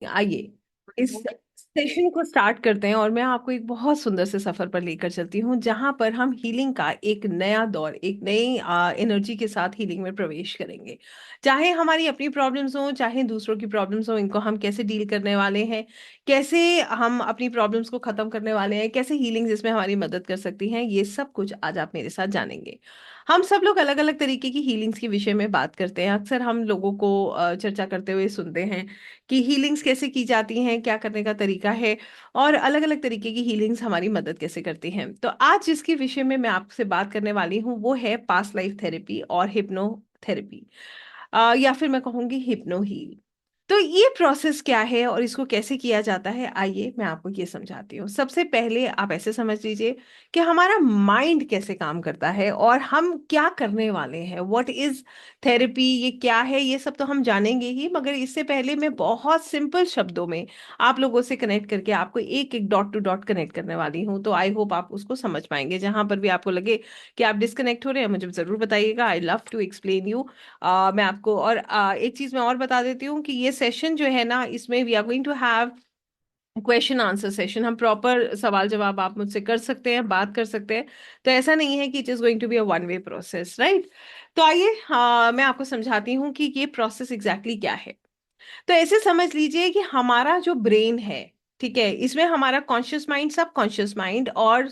आइए इस सेशन को स्टार्ट करते हैं, और मैं आपको एक बहुत सुंदर से सफर पर लेकर चलती हूँ जहां पर हम हीलिंग का एक नया दौर, एक नई एनर्जी के साथ हीलिंग में प्रवेश करेंगे। चाहे हमारी अपनी प्रॉब्लम्स हो, चाहे दूसरों की प्रॉब्लम्स हो, इनको हम कैसे डील करने वाले हैं, कैसे हम अपनी प्रॉब्लम्स को खत्म करने वाले हैं, कैसे हीलिंग जिसमें हमारी मदद कर सकती हैं, ये सब कुछ आज आप मेरे साथ जानेंगे। हम सब लोग अलग अलग तरीके की हीलिंग्स के विषय में बात करते हैं। अक्सर हम लोगों को चर्चा करते हुए सुनते हैं कि हीलिंग्स कैसे की जाती हैं, क्या करने का तरीका है, और अलग अलग तरीके की हीलिंग्स हमारी मदद कैसे करती हैं। तो आज जिसके विषय में मैं आपसे बात करने वाली हूँ वो है पास्ट लाइफ थेरेपी और हिप्नोथेरेपी, या फिर मैं कहूँगी हिप्नो हील। तो ये प्रोसेस क्या है और इसको कैसे किया जाता है, आइए मैं आपको ये समझाती हूँ। सबसे पहले आप ऐसे समझ लीजिए कि हमारा माइंड कैसे काम करता है और हम क्या करने वाले हैं। व्हाट इज थेरेपी, ये क्या है, ये सब तो हम जानेंगे ही, मगर इससे पहले मैं बहुत सिंपल शब्दों में आप लोगों से कनेक्ट करके आपको एक एक डॉट टू डॉट कनेक्ट करने वाली हूँ। तो आई होप आप उसको समझ पाएंगे। जहां पर भी आपको लगे कि आप डिस्कनेक्ट हो रहे हैं, मुझे जरूर बताइएगा। I love to explain you. मैं आपको और एक चीज मैं और बता देती हूँ कि ये सेशन जो है ना, इसमें we are going to have question answer session. हम प्रॉपर सवाल जवाब आप मुझसे कर सकते हैं, बात कर सकते हैं। तो ऐसा नहीं है कि it is going to be a one way process, right. तो आइए मैं आपको समझाती हूँ कि ये प्रोसेस एग्जैक्टली क्या है। तो ऐसे समझ लीजिए कि हमारा जो ब्रेन है, ठीक है, इसमें हमारा कॉन्शियस माइंड, सब कॉन्शियस माइंड और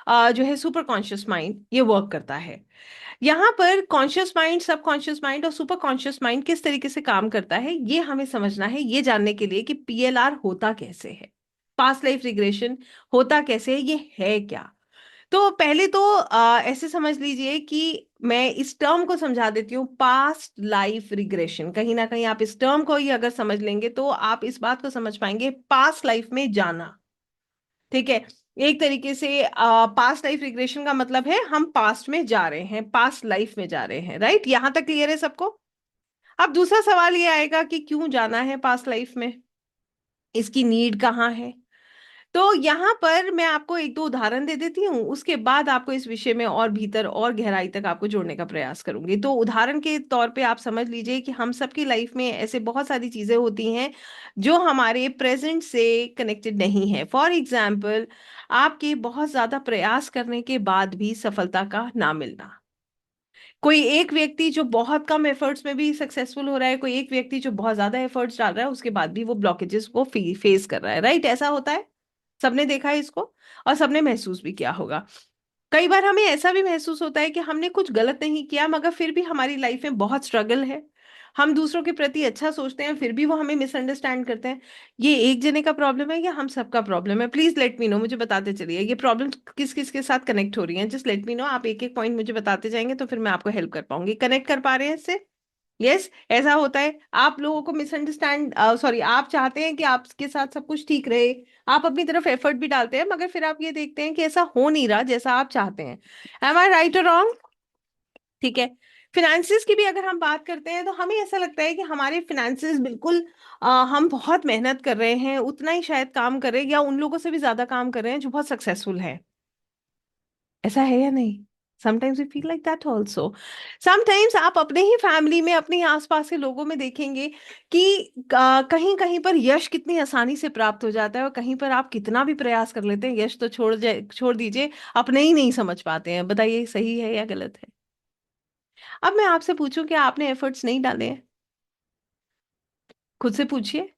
जो है सुपर कॉन्शियस माइंड, ये वर्क करता है। यहाँ पर कॉन्शियस माइंड, सब कॉन्शियस माइंड और सुपर कॉन्शियस माइंड किस तरीके से काम करता है, ये हमें समझना है, ये जानने के लिए कि पीएलआर होता कैसे है, पास्ट लाइफ रिग्रेशन होता कैसे है, ये है क्या। तो पहले तो ऐसे समझ लीजिए कि मैं इस टर्म को समझा देती हूँ, पास्ट लाइफ रिग्रेशन। कहीं ना कहीं आप इस टर्म को ही अगर समझ लेंगे तो आप इस बात को समझ पाएंगे, पास्ट लाइफ में जाना, ठीक है। एक तरीके से पास्ट लाइफ रिग्रेशन का मतलब है हम पास्ट में जा रहे हैं, पास्ट लाइफ में जा रहे हैं, राइट। यहां तक क्लियर है सबको। अब दूसरा सवाल ये आएगा कि क्यों जाना है पास्ट लाइफ में, इसकी नीड कहाँ है। तो यहाँ पर मैं आपको एक दो उदाहरण दे देती हूँ, उसके बाद आपको इस विषय में और भीतर और गहराई तक आपको जोड़ने का प्रयास करूंगी। तो उदाहरण के तौर पे आप समझ लीजिए कि हम सबकी लाइफ में ऐसे बहुत सारी चीजें होती हैं जो हमारे प्रेजेंट से कनेक्टेड नहीं है। फॉर एग्जाम्पल, आपके बहुत ज्यादा प्रयास करने के बाद भी सफलता का ना मिलना। कोई एक व्यक्ति जो बहुत कम एफर्ट्स में भी सक्सेसफुल हो रहा है, कोई एक व्यक्ति जो बहुत ज्यादा एफर्ट्स डाल रहा है, उसके बाद भी वो ब्लॉकेजेस को फेस कर रहा है, राइट। ऐसा होता है, सबने देखा है इसको और सबने महसूस भी किया होगा। कई बार हमें ऐसा भी महसूस होता है कि हमने कुछ गलत नहीं किया, मगर फिर भी हमारी लाइफ में बहुत स्ट्रगल है। हम दूसरों के प्रति अच्छा सोचते हैं, फिर भी वो हमें मिसअंडरस्टैंड करते हैं। ये एक जने का प्रॉब्लम है या हम सबका प्रॉब्लम है? प्लीज लेट मी नो, मुझे बताते चलिए ये प्रॉब्लम किस किस के साथ कनेक्ट हो रही है। जस्ट लेट मी नो, आप एक एक पॉइंट मुझे बताते जाएंगे तो फिर मैं आपको हेल्प कर पाऊंगी। कनेक्ट कर पा रहे हैं इससे? यस, ऐसा होता है। आप लोगों को मिसअंडरस्टैंड, सॉरी, आप चाहते हैं कि आपके साथ सब कुछ ठीक रहे, आप अपनी तरफ एफर्ट भी डालते हैं, मगर फिर आप ये देखते हैं कि ऐसा हो नहीं रहा जैसा आप चाहते हैं। एम आई राइट और रॉन्ग? ठीक है। फिनेंसिस की भी अगर हम बात करते हैं तो हमें ऐसा लगता है कि हमारे फिनेंसिस बिल्कुल, हम बहुत मेहनत कर रहे हैं, उतना ही शायद काम कर रहे हैं या उन लोगों से भी ज्यादा काम कर रहे हैं जो बहुत सक्सेसफुल है। ऐसा है या नहीं? Sometimes we feel like that also. Sometimes आप अपने ही फैमिली में, अपने ही आसपास के लोगों में देखेंगे कि कहीं कहीं पर यश कितनी आसानी से प्राप्त हो जाता है और कहीं पर आप कितना भी प्रयास कर लेते हैं, यश तो छोड़ दीजिए, अपने ही नहीं समझ पाते हैं। बताइए सही है या गलत है? अब मैं आपसे पूछूं कि आपने एफर्ट्स नहीं डाले हैं? खुद से पूछिए।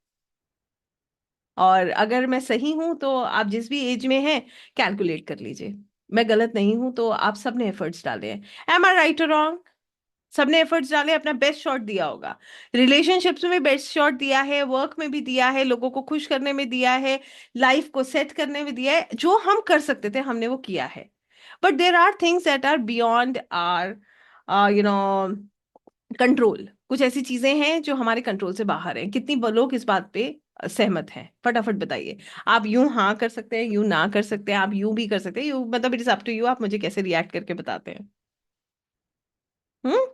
और अगर मैं सही हूं तो आप जिस भी एज में हैं, कैलकुलेट कर लीजिए। मैं गलत नहीं हूं तो आप सबने एफर्ट्स डाले हैं। एम आई राइट और रॉन्ग? सबने एफर्ट्स डाले, अपना बेस्ट शॉट दिया होगा। रिलेशनशिप्स में बेस्ट शॉट दिया है, वर्क में भी दिया है, लोगों को खुश करने में दिया है, लाइफ को सेट करने में दिया है। जो हम कर सकते थे हमने वो किया है। But there are things that are beyond our you know control. कुछ ऐसी चीजें हैं जो हमारे कंट्रोल से बाहर हैं। कितनी लोग इस बात पे सहमत हैं? फटाफट बताइए। आप यूं हाँ कर सकते हैं, यूं ना कर सकते हैं, आप यूं भी कर सकते हैं, यू मतलब it is up to you, आप मुझे कैसे रिएक्ट करके बताते हैं। हम्म।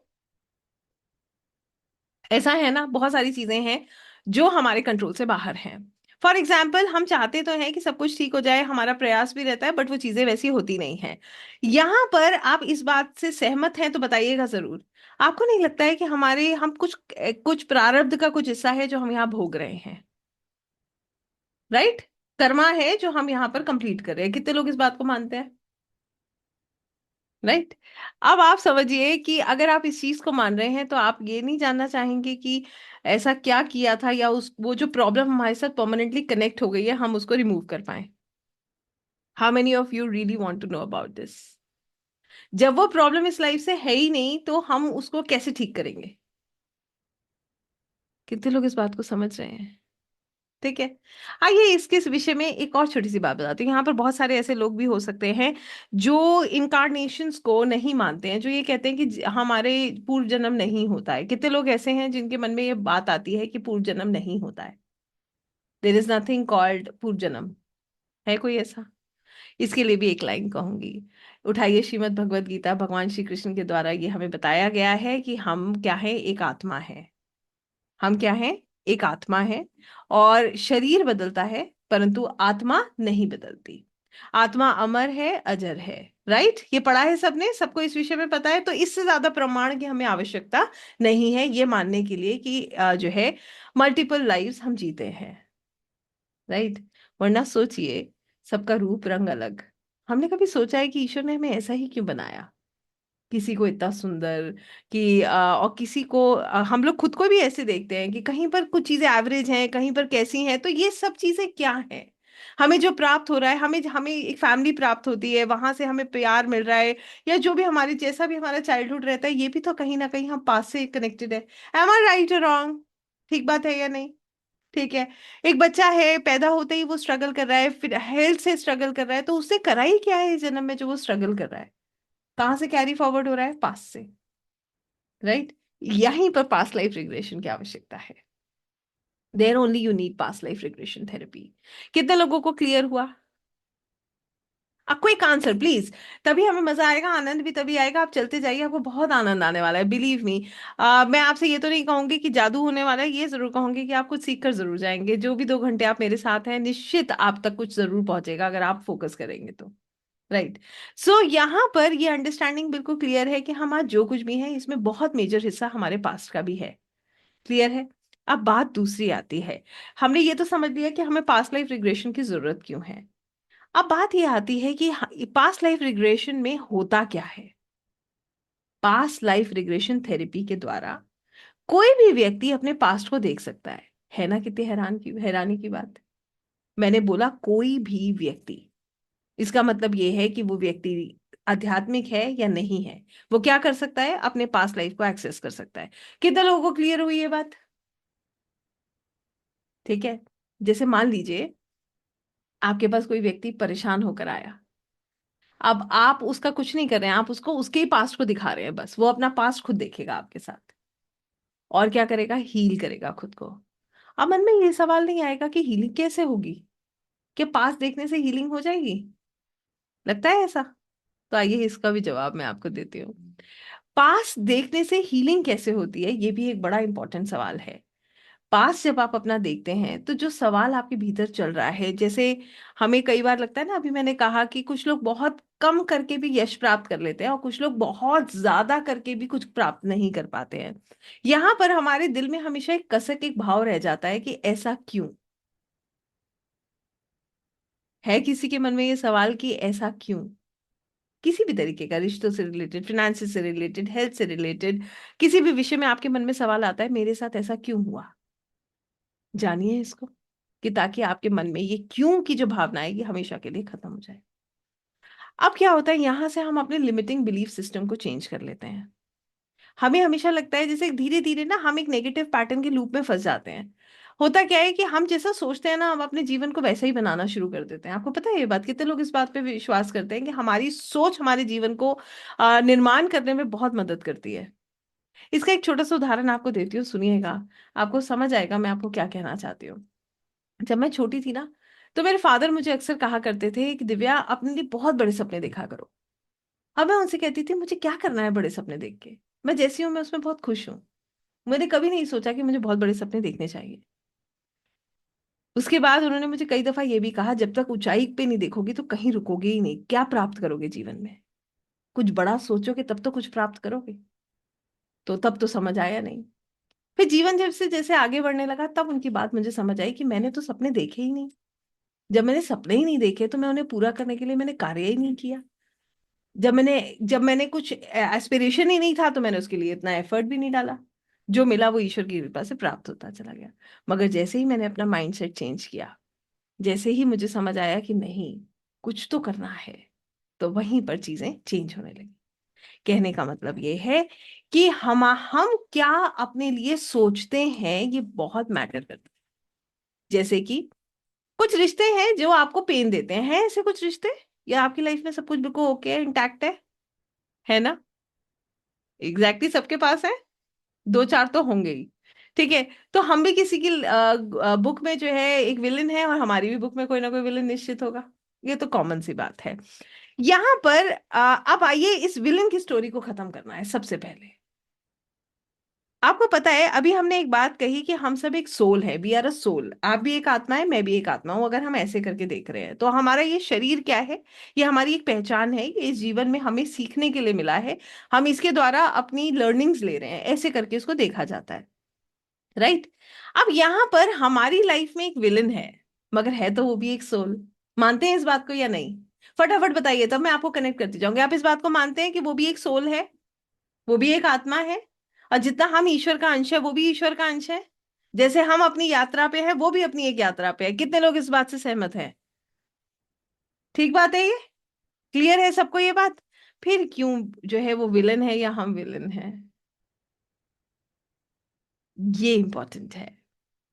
ऐसा है ना, बहुत सारी चीजें हैं जो हमारे कंट्रोल से बाहर हैं। फॉर एग्जाम्पल, हम चाहते तो हैं कि सब कुछ ठीक हो जाए, हमारा प्रयास भी रहता है, बट वो चीजें वैसी होती नहीं हैं। यहाँ पर आप इस बात से सहमत हैं तो बताइएगा जरूर। आपको नहीं लगता है कि हमारे हम कुछ कुछ प्रारब्ध का कुछ हिस्सा है जो हम यहाँ भोग रहे हैं? राइट। कर्मा है जो हम यहाँ पर कंप्लीट कर रहे हैं, कितने लोग इस बात को मानते हैं? राइट। अब आप समझिए कि अगर आप इस चीज को मान रहे हैं तो आप ये नहीं जानना चाहेंगे कि ऐसा क्या किया था, या उस वो जो प्रॉब्लम हमारे साथ परमानेंटली कनेक्ट हो गई है हम उसको रिमूव कर पाए? How many of you really want to know about this? जब वो प्रॉब्लम इस लाइफ से है ही नहीं तो हम उसको कैसे ठीक करेंगे? कितने लोग इस बात को समझ रहे हैं? ठीक है। आइए इसके इस विषय में एक और छोटी सी बात बताती हूँ। यहाँ पर बहुत सारे ऐसे लोग भी हो सकते हैं जो इनकारनेशंस को नहीं मानते हैं, जो ये कहते हैं कि हमारे पूर्व जन्म नहीं होता है। कितने लोग ऐसे हैं जिनके मन में ये बात आती है कि पूर्व जन्म नहीं होता है? देर इज नथिंग कॉल्ड पूर्व जन्म। है कोई ऐसा? इसके लिए भी एक लाइन कहूंगी। उठाइए श्रीमद् भगवद गीता, भगवान श्री कृष्ण के द्वारा ये हमें बताया गया है कि हम क्या है, एक आत्मा है। हम क्या है? एक आत्मा है। और शरीर बदलता है परंतु आत्मा नहीं बदलती। आत्मा अमर है, अजर है। राइट, ये पढ़ा है सबने, सबको इस विषय में पता है। तो इससे ज्यादा प्रमाण की हमें आवश्यकता नहीं है ये मानने के लिए कि जो है मल्टीपल लाइव्स हम जीते हैं। राइट। वरना सोचिए, सबका रूप रंग अलग। हमने कभी सोचा है कि ईश्वर ने हमें ऐसा ही क्यों बनाया? किसी को इतना सुंदर कि और किसी को हम लोग खुद को भी ऐसे देखते हैं कि कहीं पर कुछ चीजें एवरेज हैं, कहीं पर कैसी हैं। तो ये सब चीजें क्या हैं? हमें जो प्राप्त हो रहा है, हमें हमें एक फैमिली प्राप्त होती है, वहां से हमें प्यार मिल रहा है, या जो भी हमारे जैसा भी हमारा चाइल्डहुड रहता है, ये भी तो कहीं ना कहीं हम पास से कनेक्टेड है। एम आई राइट और रॉन्ग? ठीक बात है या नहीं? ठीक है। एक बच्चा है, पैदा होते ही वो स्ट्रगल कर रहा है, फिर हेल्थ से स्ट्रगल कर रहा है, तो उससे करा ही क्या है इस जन्म में जो वो स्ट्रगल कर रहा है? कहाँ से कैरी फॉरवर्ड हो रहा है? पास से। राइट। यहीं पर पास्ट लाइफ रिग्रेशन की आवश्यकता है। There only you need past life regression therapy. कितने लोगों को क्लियर हुआ? Quick answer please. तभी हमें मजा आएगा, आनंद भी तभी आएगा। आप चलते जाइए, आपको बहुत आनंद आने वाला है, बिलीव मी। मैं आपसे ये तो नहीं कहूंगी कि जादू होने वाला है, ये जरूर कहूंगी कि आप कुछ सीख कर जरूर जाएंगे। जो भी 2 घंटे आप मेरे साथ हैं, निश्चित आप तक कुछ जरूर पहुंचेगा अगर आप फोकस करेंगे तो। राइट। सो यहाँ पर ये अंडरस्टैंडिंग बिल्कुल क्लियर है कि हम आज जो कुछ भी है इसमें बहुत मेजर हिस्सा हमारे पास्ट का भी है। क्लियर है? अब बात दूसरी आती है। हमने ये तो समझ लिया कि हमें पास्ट लाइफ रिग्रेशन की जरूरत क्यों है। अब बात ये आती है कि पास्ट लाइफ रिग्रेशन में होता क्या है। पास्ट लाइफ रिग्रेशन थेरेपी के द्वारा कोई भी व्यक्ति अपने पास्ट को देख सकता है ना? कितनी हैरानी की बात। मैंने बोला कोई भी व्यक्ति। इसका मतलब ये है कि वो व्यक्ति आध्यात्मिक है या नहीं है, वो क्या कर सकता है? अपने पास्ट लाइफ को एक्सेस कर सकता है। कितने लोगों को क्लियर हुई ये बात? ठीक है। जैसे मान लीजिए आपके पास कोई व्यक्ति परेशान होकर आया। अब आप उसका कुछ नहीं कर रहे हैं, आप उसको उसके ही पास्ट को दिखा रहे हैं, बस वो अपना पास्ट खुद देखेगा आपके साथ। और क्या करेगा? हील करेगा खुद को। अब मन में ये सवाल नहीं आएगा कि हीलिंग कैसे होगी? क्या पास्ट देखने से हीलिंग हो जाएगी? लगता है ऐसा? तो आइए इसका भी जवाब मैं आपको देती हूँ। पास्ट देखने से हीलिंग कैसे होती है, ये भी एक बड़ा इंपॉर्टेंट सवाल है। पास्ट जब आप अपना देखते हैं तो जो सवाल आपके भीतर चल रहा है, जैसे हमें कई बार लगता है ना, अभी मैंने कहा कि कुछ लोग बहुत कम करके भी यश प्राप्त कर लेते हैं और कुछ लोग बहुत ज्यादा करके भी कुछ प्राप्त नहीं कर पाते हैं। यहाँ पर हमारे दिल में हमेशा एक कसक, एक भाव रह जाता है कि ऐसा क्यों? है किसी के मन में ये सवाल कि ऐसा क्यों? किसी भी तरीके का, रिश्तों से रिलेटेड, फिनेंसेस से रिलेटेड, हेल्थ से रिलेटेड, किसी भी विषय में आपके मन में सवाल आता है मेरे साथ ऐसा क्यों हुआ? जानिए इसको, कि ताकि आपके मन में ये क्यों की जो भावना है ये हमेशा के लिए खत्म हो जाए। अब क्या होता है, यहां से हम अपने लिमिटिंग बिलीफ सिस्टम को चेंज कर लेते हैं। हमें हमेशा लगता है जैसे धीरे धीरे ना हम एक नेगेटिव पैटर्न के लूप में फंस जाते हैं। होता क्या है कि हम जैसा सोचते हैं ना, हम अपने जीवन को वैसा ही बनाना शुरू कर देते हैं। आपको पता है ये बात? कितने लोग इस बात पे विश्वास करते हैं कि हमारी सोच हमारे जीवन को निर्माण करने में बहुत मदद करती है? इसका एक छोटा सा उदाहरण आपको देती हूँ, सुनिएगा। आपको समझ आएगा मैं आपको क्या कहना चाहती हूँ। जब मैं छोटी थी ना, तो मेरे फादर मुझे अक्सर कहा करते थे कि दिव्या, अपने लिए बहुत बड़े सपने देखा करो। अब मैं उनसे कहती थी मुझे क्या करना है बड़े सपने देख के? मैं जैसी हूँ मैं उसमें बहुत खुश हूँ। मैंने कभी नहीं सोचा कि मुझे बहुत बड़े सपने देखने चाहिए। उसके बाद उन्होंने मुझे कई दफा ये भी कहा, जब तक ऊंचाई पे नहीं देखोगी तो कहीं रुकोगे ही नहीं, क्या प्राप्त करोगे जीवन में? कुछ बड़ा सोचोगे तब तो कुछ प्राप्त करोगे। तो तब तो समझ आया नहीं। फिर जीवन जब से जैसे आगे बढ़ने लगा, तब उनकी बात मुझे समझ आई कि मैंने तो सपने देखे ही नहीं। जब मैंने सपने ही नहीं देखे तो मैं उन्हें पूरा करने के लिए मैंने कार्य ही नहीं किया। जब मैंने कुछ एस्पिरेशन ही नहीं था तो मैंने उसके लिए इतना एफर्ट भी नहीं डाला। जो मिला वो ईश्वर की कृपा से प्राप्त होता चला गया। मगर जैसे ही मैंने अपना माइंडसेट चेंज किया, जैसे ही मुझे समझ आया कि नहीं, कुछ तो करना है, तो वहीं पर चीजें चेंज होने लगी। कहने का मतलब ये है कि हम क्या अपने लिए सोचते हैं ये बहुत मैटर करता है। जैसे कि कुछ रिश्ते हैं जो आपको पेन देते हैं, ऐसे कुछ रिश्ते, या आपकी लाइफ में सब कुछ बिल्कुल ओके इंटैक्ट है ना? एग्जैक्टली सबके पास है, दो चार तो होंगे ही। ठीक है। तो हम भी किसी की बुक में जो है एक विलन है, और हमारी भी बुक में कोई ना कोई विलन निश्चित होगा। ये तो कॉमन सी बात है। यहाँ पर अब आइए इस विलन की स्टोरी को खत्म करना है सबसे पहले। आपको पता है, अभी हमने एक बात कही कि हम सब एक सोल है, वी आर अ सोल। आप भी एक आत्मा है, मैं भी एक आत्मा हूं। अगर हम ऐसे करके देख रहे हैं तो हमारा ये शरीर क्या है? ये हमारी एक पहचान है, ये इस जीवन में हमें सीखने के लिए मिला है। हम इसके द्वारा अपनी लर्निंग्स ले रहे हैं, ऐसे करके इसको देखा जाता है। राइट। अब यहाँ पर हमारी लाइफ में एक विलन है, मगर है तो वो भी एक सोल। मानते हैं इस बात को या नहीं? फटाफट बताइए, तब मैं आपको कनेक्ट करती जाऊंगी। आप इस बात को मानते हैं कि वो भी एक सोल है, वो भी एक आत्मा है, और जितना हम ईश्वर का अंश है वो भी ईश्वर का अंश है? जैसे हम अपनी यात्रा पे है, वो भी अपनी एक यात्रा पे है। कितने लोग इस बात से सहमत हैं? ठीक बात है ये? क्लियर है सबको ये बात? फिर क्यों जो है वो विलन है या हम विलन हैं? ये इंपॉर्टेंट है।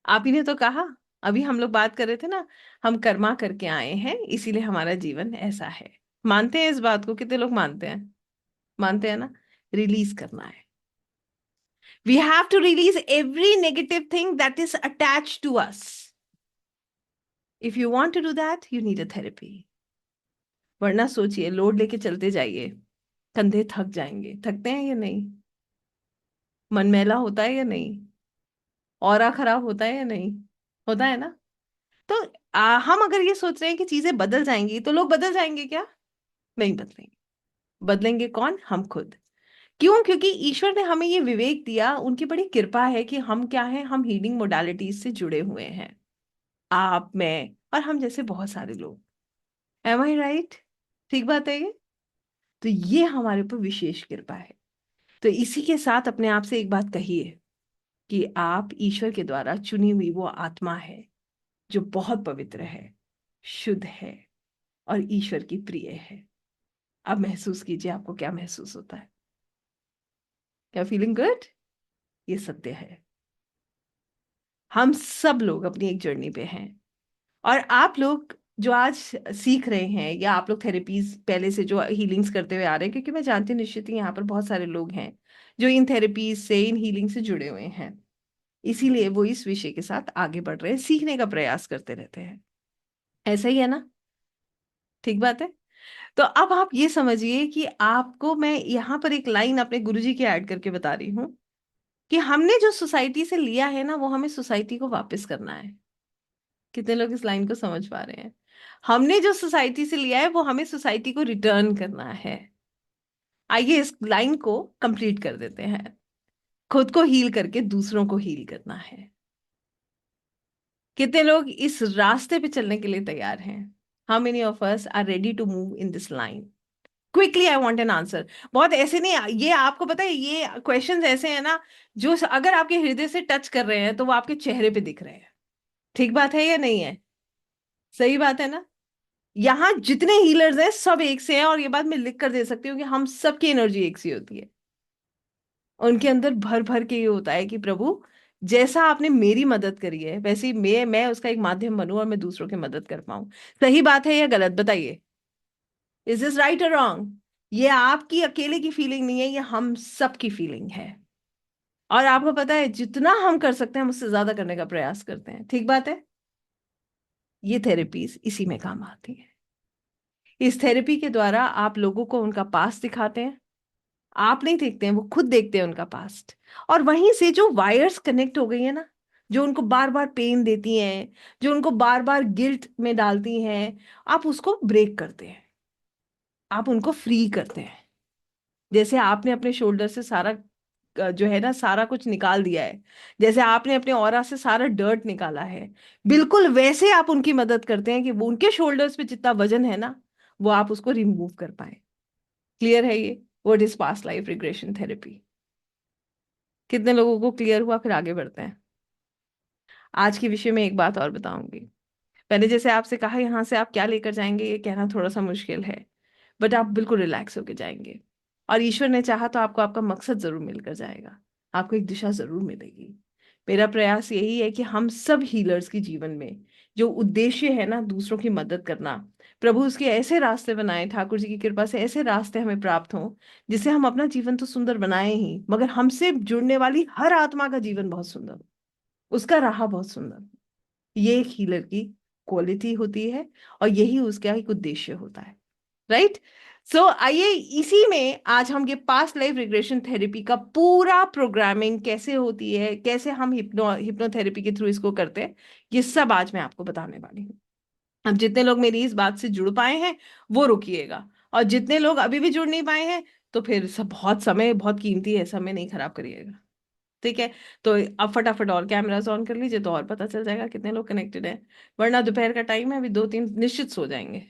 आप ही ने तो कहा, अभी हम लोग बात कर रहे थे ना, हम कर्मा करके आए हैं इसीलिए हमारा जीवन ऐसा है। मानते हैं इस बात को? कितने लोग मानते हैं? मानते हैं ना? रिलीज करना है। We have to release every negative thing that is attached to us. If you want to do that, you need a therapy. वरना सोचिए, लोड लेके चलते जाइए, कंधे थक जाएंगे। थकते हैं या नहीं? मन मैला होता है या नहीं? ऑरा खराब होता है या नहीं? होता है ना? तो हम अगर ये सोच रहे हैं कि चीजें बदल जाएंगी, तो लोग बदल जाएंगे क्या? नहीं बदलेंगे। बदलेंगे कौन? हम खुद। क्यों? क्योंकि ईश्वर ने हमें ये विवेक दिया, उनकी बड़ी कृपा है कि हम क्या है, हम हीलिंग मोडालिटीज से जुड़े हुए हैं। आप, मैं और हम जैसे बहुत सारे लोग। एम आई राइट? ठीक बात है ये? तो ये हमारे ऊपर विशेष कृपा है। तो इसी के साथ अपने आप से एक बात कहिए कि आप ईश्वर के द्वारा चुनी हुई वो आत्मा है जो बहुत पवित्र है, शुद्ध है, और ईश्वर की प्रिय है। अब महसूस कीजिए आपको क्या महसूस होता है। क्या फीलिंग गुड? ये सत्य है। हम सब लोग अपनी एक जर्नी पे हैं। और आप लोग जो आज सीख रहे हैं, या आप लोग थेरेपीज पहले से जो हीलिंग्स करते हुए आ रहे हैं, क्योंकि मैं जानती हूँ निश्चित ही यहाँ पर बहुत सारे लोग हैं जो इन थेरेपीज से, इन हीलिंग से जुड़े हुए हैं, इसीलिए वो इस विषय के साथ आगे बढ़ रहे हैं, सीखने का प्रयास करते रहते हैं। ऐसा ही है ना? ठीक बात है। तो अब आप ये समझिए कि आपको मैं यहाँ पर एक लाइन अपने गुरुजी की ऐड करके बता रही हूँ कि हमने जो सोसाइटी से लिया है ना, वो हमें सोसाइटी को वापस करना है। कितने लोग इस लाइन को समझ पा रहे हैं? हमने जो सोसाइटी से लिया है वो हमें सोसाइटी को रिटर्न करना है। आइए इस लाइन को कंप्लीट कर देते हैं। खुद को हील करके दूसरों को हील करना है। कितने लोग इस रास्ते पे चलने के लिए तैयार हैं? How many of us are ready to move in this line? Quickly I want an answer. बहुत ऐसे नहीं, ये आपको पता है, ये क्वेश्चंस ऐसे हैं ना जो अगर आपके हृदय से टच कर रहे हैं तो वो आपके चेहरे पे दिख रहे हैं। ठीक बात है या नहीं है? सही बात है ना? यहाँ जितने हीलर्स हैं सब एक से हैं, और ये बात मैं लिख कर दे सकती हूँ कि हम सबकी एनर्जी एक सी होती है। उनके अंदर भर भर के ये होता है कि प्रभु, जैसा आपने मेरी मदद करी है वैसे ही मैं उसका एक माध्यम बनूं और मैं दूसरों की मदद कर पाऊं। सही बात है या गलत? बताइए। इज दिस राइट और रॉन्ग? ये आपकी अकेले की फीलिंग नहीं है, ये हम सब की फीलिंग है। और आपको पता है, जितना हम कर सकते हैं हम उससे ज्यादा करने का प्रयास करते हैं। ठीक बात है? ये थेरेपीज इसी में काम आती है। इस थेरेपी के द्वारा आप लोगों को उनका पास्ट दिखाते हैं। आप नहीं देखते हैं, वो खुद देखते हैं उनका पास्ट। और वहीं से जो वायर्स कनेक्ट हो गई है ना, जो उनको बार बार पेन देती हैं, जो उनको बार बार गिल्ट में डालती हैं, आप उसको ब्रेक करते हैं। आप उनको फ्री करते हैं। जैसे आपने अपने शोल्डर से सारा जो है ना सारा कुछ निकाल दिया है, जैसे आपने अपने ऑरा से सारा डर्ट निकाला है, बिल्कुल वैसे आप उनकी मदद करते हैं कि वो उनके शोल्डर्स पे जितना वजन है ना वो आप उसको रिमूव कर पाए। क्लियर है ये? What is past life regression therapy? कितने लोगों को क्लियर हुआ? फिर आगे बढ़ते हैं। आज के विषय में एक बात और बताऊंगी। मैंने जैसे आपसे कहा यहाँ से आप क्या लेकर जाएंगे ये कहना थोड़ा सा मुश्किल है, बट आप बिल्कुल रिलैक्स होके जाएंगे। और ईश्वर ने चाहा तो आपको आपका मकसद जरूर मिलकर जाएगा, आपको एक दिशा जरूर मिलेगी। मेरा प्रयास यही है कि हम सब हीलर्स के जीवन में जो उद्देश्य है ना दूसरों की मदद करना, प्रभु उसके ऐसे रास्ते बनाए, ठाकुर जी की कृपा से ऐसे रास्ते हमें प्राप्त हों जिससे हम अपना जीवन तो सुंदर बनाए ही, मगर हमसे जुड़ने वाली हर आत्मा का जीवन बहुत सुंदर हो, उसका राह बहुत सुंदर हो। ये एक हीलर की क्वालिटी होती है और यही उसका एक उद्देश्य होता है। राइट? सो आइए इसी में आज हम ये पास्ट लाइफ रिग्रेशन थेरेपी का पूरा प्रोग्रामिंग कैसे होती है, कैसे हम हिप्नोथेरेपी के थ्रू इसको करते हैं, ये सब आज मैं आपको बताने वाली हूँ। अब जितने लोग मेरी इस बात से जुड़ पाए हैं वो रुकिएगा, और जितने लोग अभी भी जुड़ नहीं पाए हैं तो फिर सब, बहुत समय बहुत कीमती है, समय नहीं खराब करिएगा। ठीक है? तो अब फटाफट और कैमरास ऑन कर लीजिए तो और पता चल जाएगा कितने लोग कनेक्टेड हैं, वरना दोपहर का टाइम है, अभी दो तीन निश्चित सो जाएंगे।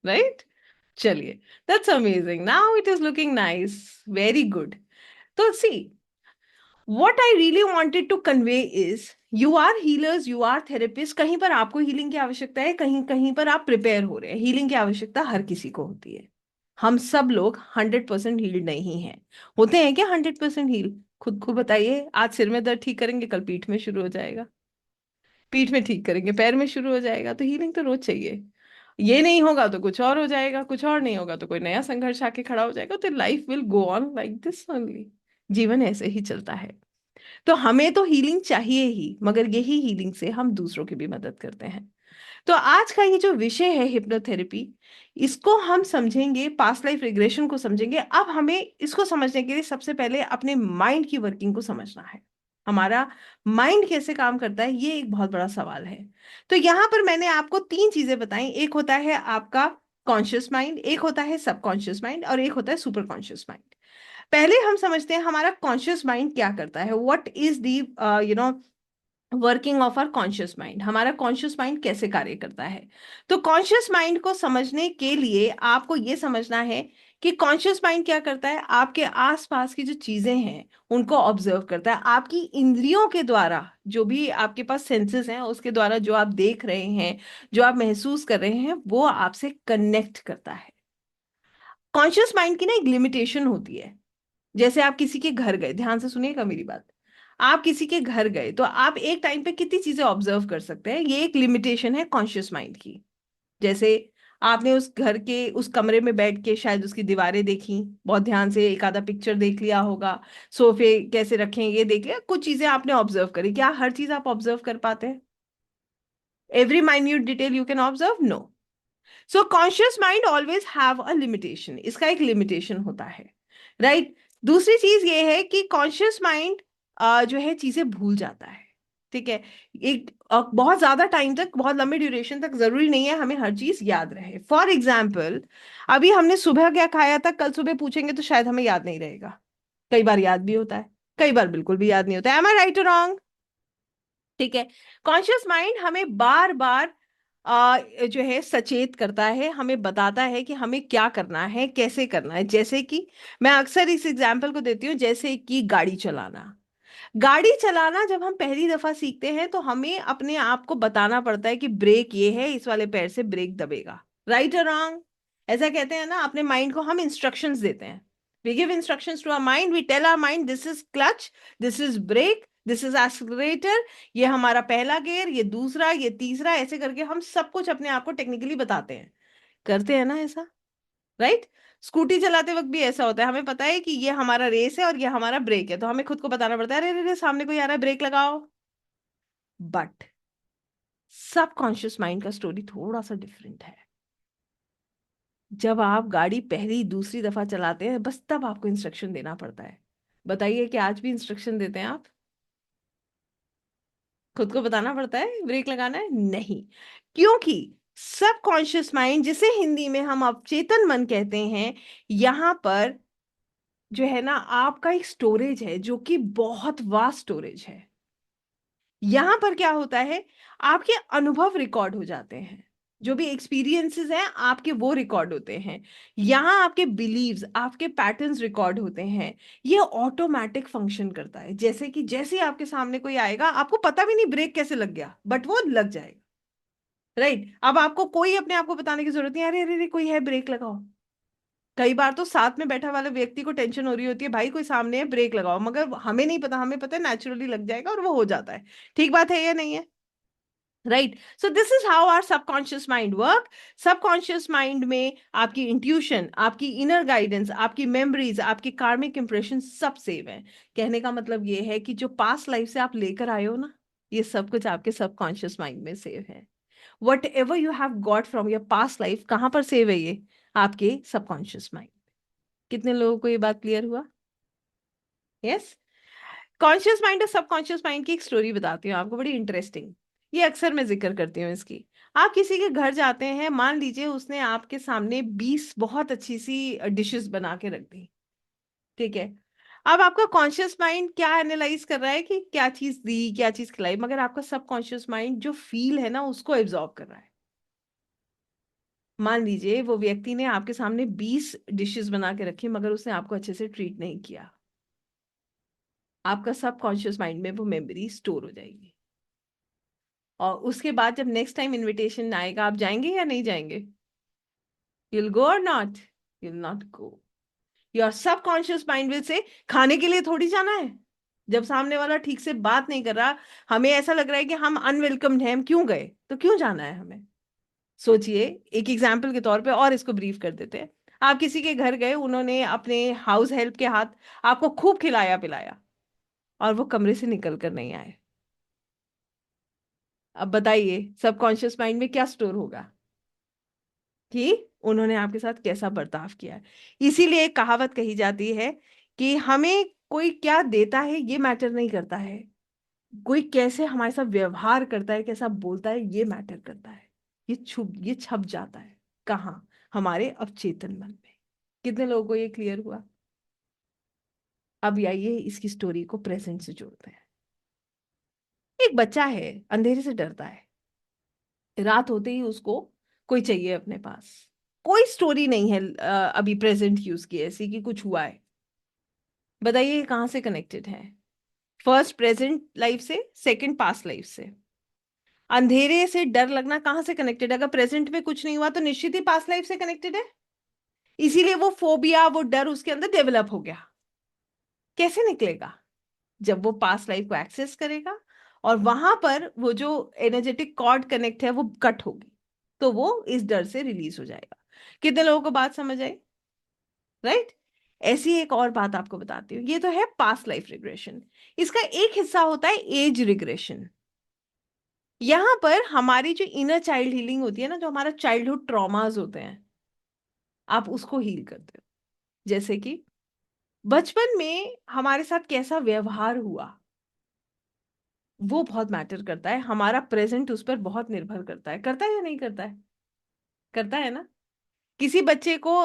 राइट? चलिए, that's amazing, now it is looking nice, very good. तो सी, what I really wanted to convey is you are healers, you are therapists। कहीं पर आपको हीलिंग की आवश्यकता है, कहीं कहीं पर आप प्रिपेयर हो रहे हैं। हीलिंग की आवश्यकता हर किसी को होती है। हम सब लोग 100% हील्ड नहीं हैं। होते हैं क्या 100% हील? खुद को बताइए। आज सिर में दर्द ठीक करेंगे, कल पीठ में शुरू हो जाएगा, पीठ में ठीक करेंगे पैर में शुरू हो जाएगा। तो हीलिंग तो रोज चाहिए। ये नहीं होगा तो कुछ और हो जाएगा, कुछ और नहीं होगा तो कोई नया संघर्ष आके खड़ा हो जाएगा। तो life will go on like this only. जीवन ऐसे ही चलता है। तो हमें तो हीलिंग चाहिए ही, मगर यही हीलिंग से हम दूसरों की भी मदद करते हैं। तो आज का ये जो विषय है हिप्नोथेरेपी, इसको हम समझेंगे, पास्ट लाइफ रिग्रेशन को समझेंगे। अब हमें इसको समझने के लिए सबसे पहले अपने माइंड की वर्किंग को समझना है। हमारा माइंड कैसे काम करता है ये एक बहुत बड़ा सवाल है। तो यहाँ पर मैंने आपको तीन चीजें बताई। एक होता है आपका कॉन्शियस माइंड, एक होता है सबकॉन्शियस माइंड, और एक होता है सुपर कॉन्शियस माइंड। पहले हम समझते हैं हमारा कॉन्शियस माइंड क्या करता है। What is the working of our conscious mind. हमारा कॉन्शियस माइंड कैसे कार्य करता है? तो कॉन्शियस माइंड को समझने के लिए आपको यह समझना है कि कॉन्शियस माइंड क्या करता है। आपके आसपास की जो चीजें हैं उनको ऑब्जर्व करता है। आपकी इंद्रियों के द्वारा, जो भी आपके पास सेंसेस हैं उसके द्वारा जो आप देख रहे हैं, जो आप महसूस कर रहे हैं, वो आपसे कनेक्ट करता है। कॉन्शियस माइंड की ना एक लिमिटेशन होती है। जैसे आप किसी के घर गए, ध्यान से सुनिएगा मेरी बात। आप किसी के घर गए तो आप एक टाइम पे कितनी चीजें ऑब्जर्व कर सकते हैं, ये एक लिमिटेशन है कॉन्शियस माइंड की। जैसे आपने उस घर के उस कमरे में बैठ के शायद उसकी दीवारें देखी, बहुत ध्यान से एक आधा पिक्चर देख लिया होगा, सोफे कैसे रखे हैं ये देख लिया, कुछ चीजें आपने ऑब्जर्व करी। क्या हर चीज आप ऑब्जर्व कर पाते हैं? Every minute detail you can observe? No. So conscious mind always have a limitation, इसका एक लिमिटेशन होता है। राइट? दूसरी चीज ये है कि कॉन्शियस माइंड जो है चीजें भूल जाता है। ठीक है? एक बहुत ज्यादा टाइम तक, बहुत लंबे ड्यूरेशन तक जरूरी नहीं है हमें हर चीज याद रहे। फॉर एग्जाम्पल, अभी हमने सुबह क्या खाया था, कल सुबह पूछेंगे तो शायद हमें याद नहीं रहेगा। कई बार याद भी होता है, कई बार बिल्कुल भी याद नहीं होता है। एम आई राइट और रॉन्ग? ठीक है? कॉन्शियस माइंड हमें बार बार जो है सचेत करता है, हमें बताता है कि हमें क्या करना है, कैसे करना है। जैसे कि मैं अक्सर इस एग्जाम्पल को देती हूँ, जैसे कि गाड़ी चलाना। गाड़ी चलाना जब हम पहली दफा सीखते हैं तो हमें अपने आप को बताना पड़ता है कि ब्रेक ये है, इस वाले पैर से ब्रेक दबेगा। राइट और रॉन्ग? ऐसा कहते हैं ना, अपने माइंड को हम इंस्ट्रक्शंस देते हैं। We give instructions to our mind, we tell our mind this is clutch, this is brake, this is accelerator, ये हमारा पहला गियर, ये दूसरा, ये तीसरा, ऐसे करके हम सब कुछ अपने आप को टेक्निकली बताते हैं। करते हैं ना ऐसा? राइट? स्कूटी चलाते वक्त भी ऐसा होता है, हमें पता है कि ये हमारा रेस है और ये हमारा ब्रेक है, तो हमें खुद को बताना पड़ता है, अरे अरे अरे, सामने कोई आ रहा है, ब्रेक लगाओ। बट सबकॉन्शियस माइंड का स्टोरी थोड़ा सा डिफरेंट है। जब आप गाड़ी पहली दूसरी दफा चलाते हैं, बस तब आपको इंस्ट्रक्शन देना पड़ता है। बताइए कि आज भी इंस्ट्रक्शन देते हैं आप? खुद को बताना पड़ता है ब्रेक लगाना है? नहीं। क्योंकि सबकॉन्शियस माइंड, जिसे हिंदी में हम अवचेतन मन कहते हैं, यहाँ पर जो है ना आपका एक स्टोरेज है जो कि बहुत वास्ट स्टोरेज है। यहां पर क्या होता है, आपके अनुभव रिकॉर्ड हो जाते हैं, जो भी एक्सपीरियंसेस हैं आपके वो रिकॉर्ड होते हैं। यहाँ आपके बिलीव्स, आपके पैटर्न्स रिकॉर्ड होते हैं। ये ऑटोमेटिक फंक्शन करता है, जैसे कि जैसे ही आपके सामने कोई आएगा आपको पता भी नहीं ब्रेक कैसे लग गया, बट वो लग जाएगा। राइट, अब आपको कोई अपने आप को बताने की जरूरत नहीं, अरे अरे अरे कोई है ब्रेक लगाओ। कई बार तो साथ में बैठा वाले व्यक्ति को टेंशन हो रही होती है, भाई कोई सामने है ब्रेक लगाओ, मगर हमें नहीं पता, हमें पता है नेचुरली लग जाएगा और वो हो जाता है। ठीक बात है या नहीं है? Right, so this is how our subconscious mind work. Subconscious mind में आपकी इंट्यूशन, आपकी इनर गाइडेंस, आपकी मेमोरीज, आपकी कार्मिक इंप्रेशन सब सेव है। कहने का मतलब ये है कि जो पास्ट लाइफ से आप लेकर आए हो ना, ये सब कुछ आपके सबकॉन्शियस माइंड में सेव है। What ever you have got from your past life, कहाँ पर सेव है ये? आपके सबकॉन्शियस माइंड। कितने लोगों को ये बात क्लियर हुआ? यस। कॉन्शियस माइंड और सबकॉन्शियस माइंड की एक स्टोरी बताती हूँ आपको, बड़ी इंटरेस्टिंग। ये अक्सर मैं जिक्र करती हूँ इसकी। आप किसी के घर जाते हैं, मान लीजिए उसने आपके सामने 20 बहुत अच्छी सी डिशेस बना के रख दी। ठीक है, अब आपका कॉन्शियस माइंड क्या एनालाइज कर रहा है कि क्या चीज दी, क्या चीज खिलाई, मगर आपका सबकॉन्शियस माइंड जो फील है ना उसको एब्जॉर्ब कर रहा है। मान लीजिए वो व्यक्ति ने आपके सामने 20 डिशेस बना के रखी, मगर उसने आपको अच्छे से ट्रीट नहीं किया। आपका सबकॉन्शियस माइंड में वो मेमोरी स्टोर हो जाएगी, और उसके बाद जब नेक्स्ट टाइम इनविटेशन आएगा, आप जाएंगे या नहीं जाएंगे? You'll go or not? You'll not go. Your subconscious mind will say, खाने के लिए थोड़ी जाना है। जब सामने वाला ठीक से बात नहीं कर रहा, हमें ऐसा लग रहा है कि हम अनवेलकम्ड हैं, हम क्यों गए, तो क्यों जाना है हमें? सोचिए, एक एग्जाम्पल के तौर पे और इसको ब्रीफ कर देते हैं। आप किसी के घर गए, उन्होंने अपने हाउस हेल्प के हाथ आपको खूब खिलाया पिलाया, और वो कमरे से निकल कर नहीं आए। अब बताइए सबकॉन्शियस माइंड में क्या स्टोर होगा कि उन्होंने आपके साथ कैसा बर्ताव किया है। इसीलिए एक कहावत कही जाती है कि हमें कोई क्या देता है ये मैटर नहीं करता है, कोई कैसे हमारे साथ व्यवहार करता है, कैसा बोलता है, ये मैटर करता है। ये छप जाता है कहाँ? हमारे अवचेतन मन में। कितने लोगों को ये क्लियर हुआ? अब आइए इसकी स्टोरी को प्रेजेंट से जोड़ते हैं। एक बच्चा है, अंधेरे से डरता है। रात होते ही उसको कोई चाहिए अपने पास। कोई स्टोरी नहीं है अभी प्रेजेंट यूज की ऐसी कि कुछ हुआ है। बताइए ये कहाँ से कनेक्टेड है? फर्स्ट प्रेजेंट लाइफ से, सेकंड पास्ट लाइफ से। अंधेरे से डर लगना कहाँ से कनेक्टेड है? अगर प्रेजेंट में कुछ नहीं हुआ तो निश्चित ही पास्ट लाइफ से कनेक्टेड है। इसीलिए वो फोबिया, वो डर उसके अंदर डेवलप हो गया। कैसे निकलेगा? जब वो पास्ट लाइफ को एक्सेस करेगा, और वहां पर वो जो एनर्जेटिक कॉर्ड कनेक्ट है वो कट होगी, तो वो इस डर से रिलीज हो जाएगा। कितने लोगों को बात समझ आई? राइट। ऐसी एक और बात आपको बताती हूँ, ये तो है पास्ट लाइफ रिग्रेशन। इसका एक हिस्सा होता है एज रिग्रेशन। यहां पर हमारी जो इनर चाइल्ड हीलिंग होती है ना, जो हमारा चाइल्डहुड ट्रॉमास होते हैं, आप उसको हील करते हो। जैसे कि बचपन में हमारे साथ कैसा व्यवहार हुआ, वो बहुत मैटर करता है। हमारा प्रेजेंट उस पर बहुत निर्भर करता है या नहीं करता है? करता है ना। किसी बच्चे को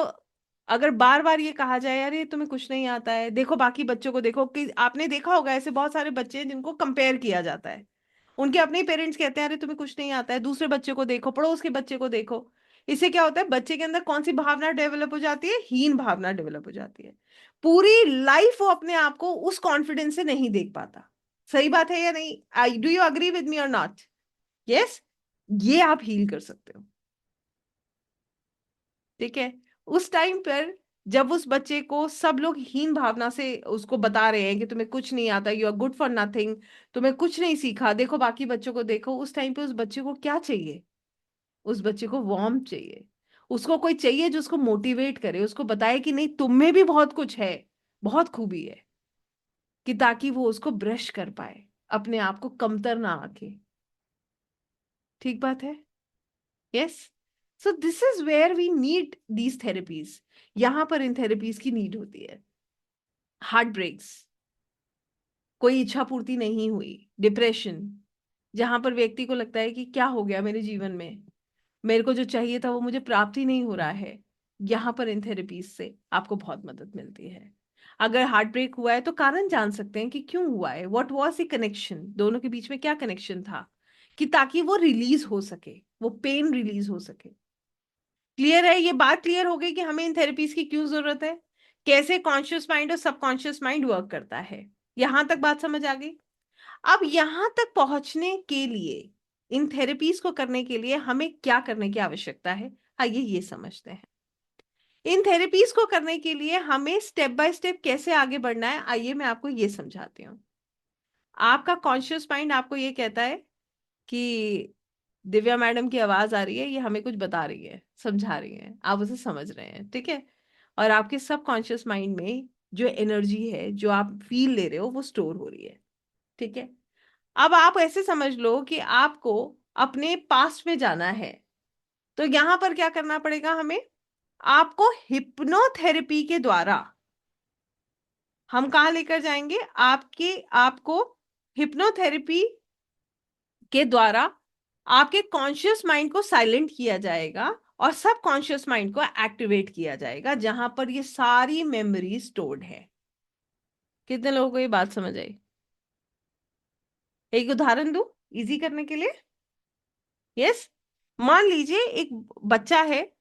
अगर बार बार ये कहा जाए, अरे तुम्हें कुछ नहीं आता है, देखो बाकी बच्चों को देखो, कि आपने देखा होगा ऐसे बहुत सारे बच्चे हैं जिनको कंपेयर किया जाता है। उनके अपने पेरेंट्स कहते हैं अरे तुम्हें कुछ नहीं आता है, दूसरे बच्चे को देखो, पड़ोस के बच्चे को देखो। इससे क्या होता है, बच्चे के अंदर कौन सी भावना डेवलप हो जाती है? हीन भावना डेवलप हो जाती है। पूरी लाइफ वो अपने आप को उस कॉन्फिडेंस से नहीं देख पाता। सही बात है या नहीं? I do you agree with me और नॉट? यस। ये आप हील कर सकते हो। ठीक है। उस टाइम पर जब उस बच्चे को सब लोग हीन भावना से उसको बता रहे हैं कि तुम्हें कुछ नहीं आता, you are good for nothing, तुम्हें कुछ नहीं सीखा, देखो बाकी बच्चों को देखो, उस टाइम पे उस बच्चे को क्या चाहिए? उस बच्चे को वार्म चाहिए। उसको कोई चाहिए जो उसको मोटिवेट करे, उसको बताए कि नहीं तुम में भी बहुत कुछ है, बहुत खूबी है, कि ताकि वो उसको ब्रश कर पाए, अपने आप को कमतर ना आके। ठीक बात है। Yes. So this is where we need these therapies. यहां पर इन थेरेपीज की नीड होती है। हार्ट ब्रेक्स, कोई इच्छा पूर्ति नहीं हुई, डिप्रेशन, जहां पर व्यक्ति को लगता है कि क्या हो गया मेरे जीवन में, मेरे को जो चाहिए था वो मुझे प्राप्त ही नहीं हो रहा है। यहाँ पर इन थेरेपीज से आपको बहुत मदद मिलती है। अगर हार्ट ब्रेक हुआ है तो कारण जान सकते हैं कि क्यों हुआ है, व्हाट वाज द कनेक्शन, दोनों के बीच में क्या कनेक्शन था, कि ताकि वो रिलीज हो सके, वो पेन रिलीज हो सके। क्लियर है? ये बात क्लियर हो गई कि हमें इन थेरेपीज की क्यों जरूरत है, कैसे कॉन्शियस माइंड और सबकॉन्शियस माइंड वर्क करता है। यहां तक बात समझ आ गई? अब यहां तक पहुंचने के लिए, इन थेरेपीज को करने के लिए हमें क्या करने की आवश्यकता है, आइए ये समझते हैं। इन थेरेपीज को करने के लिए हमें स्टेप बाय स्टेप कैसे आगे बढ़ना है, आइए मैं आपको ये समझाती हूँ। आपका कॉन्शियस माइंड आपको ये कहता है कि दिव्या मैडम की आवाज आ रही है, ये हमें कुछ बता रही है, समझा रही है, आप उसे समझ रहे हैं, ठीक है। और आपके सबकॉन्शियस माइंड में जो एनर्जी है, जो आप फील ले रहे हो, वो स्टोर हो रही है, ठीक है। अब आप ऐसे समझ लो कि आपको अपने पास्ट में जाना है, तो यहां पर क्या करना पड़ेगा हमें, आपको हिप्नोथेरेपी के द्वारा हम कहा लेकर जाएंगे, आपको हिप्नोथेरेपी के द्वारा आपके कॉन्शियस माइंड को साइलेंट किया जाएगा और सब कॉन्शियस माइंड को एक्टिवेट किया जाएगा, जहां पर ये सारी मेमोरी स्टोर्ड है। कितने लोगों को ये बात समझ आई? एक उदाहरण दूं इजी करने के लिए। यस, मान लीजिए एक बच्चा है,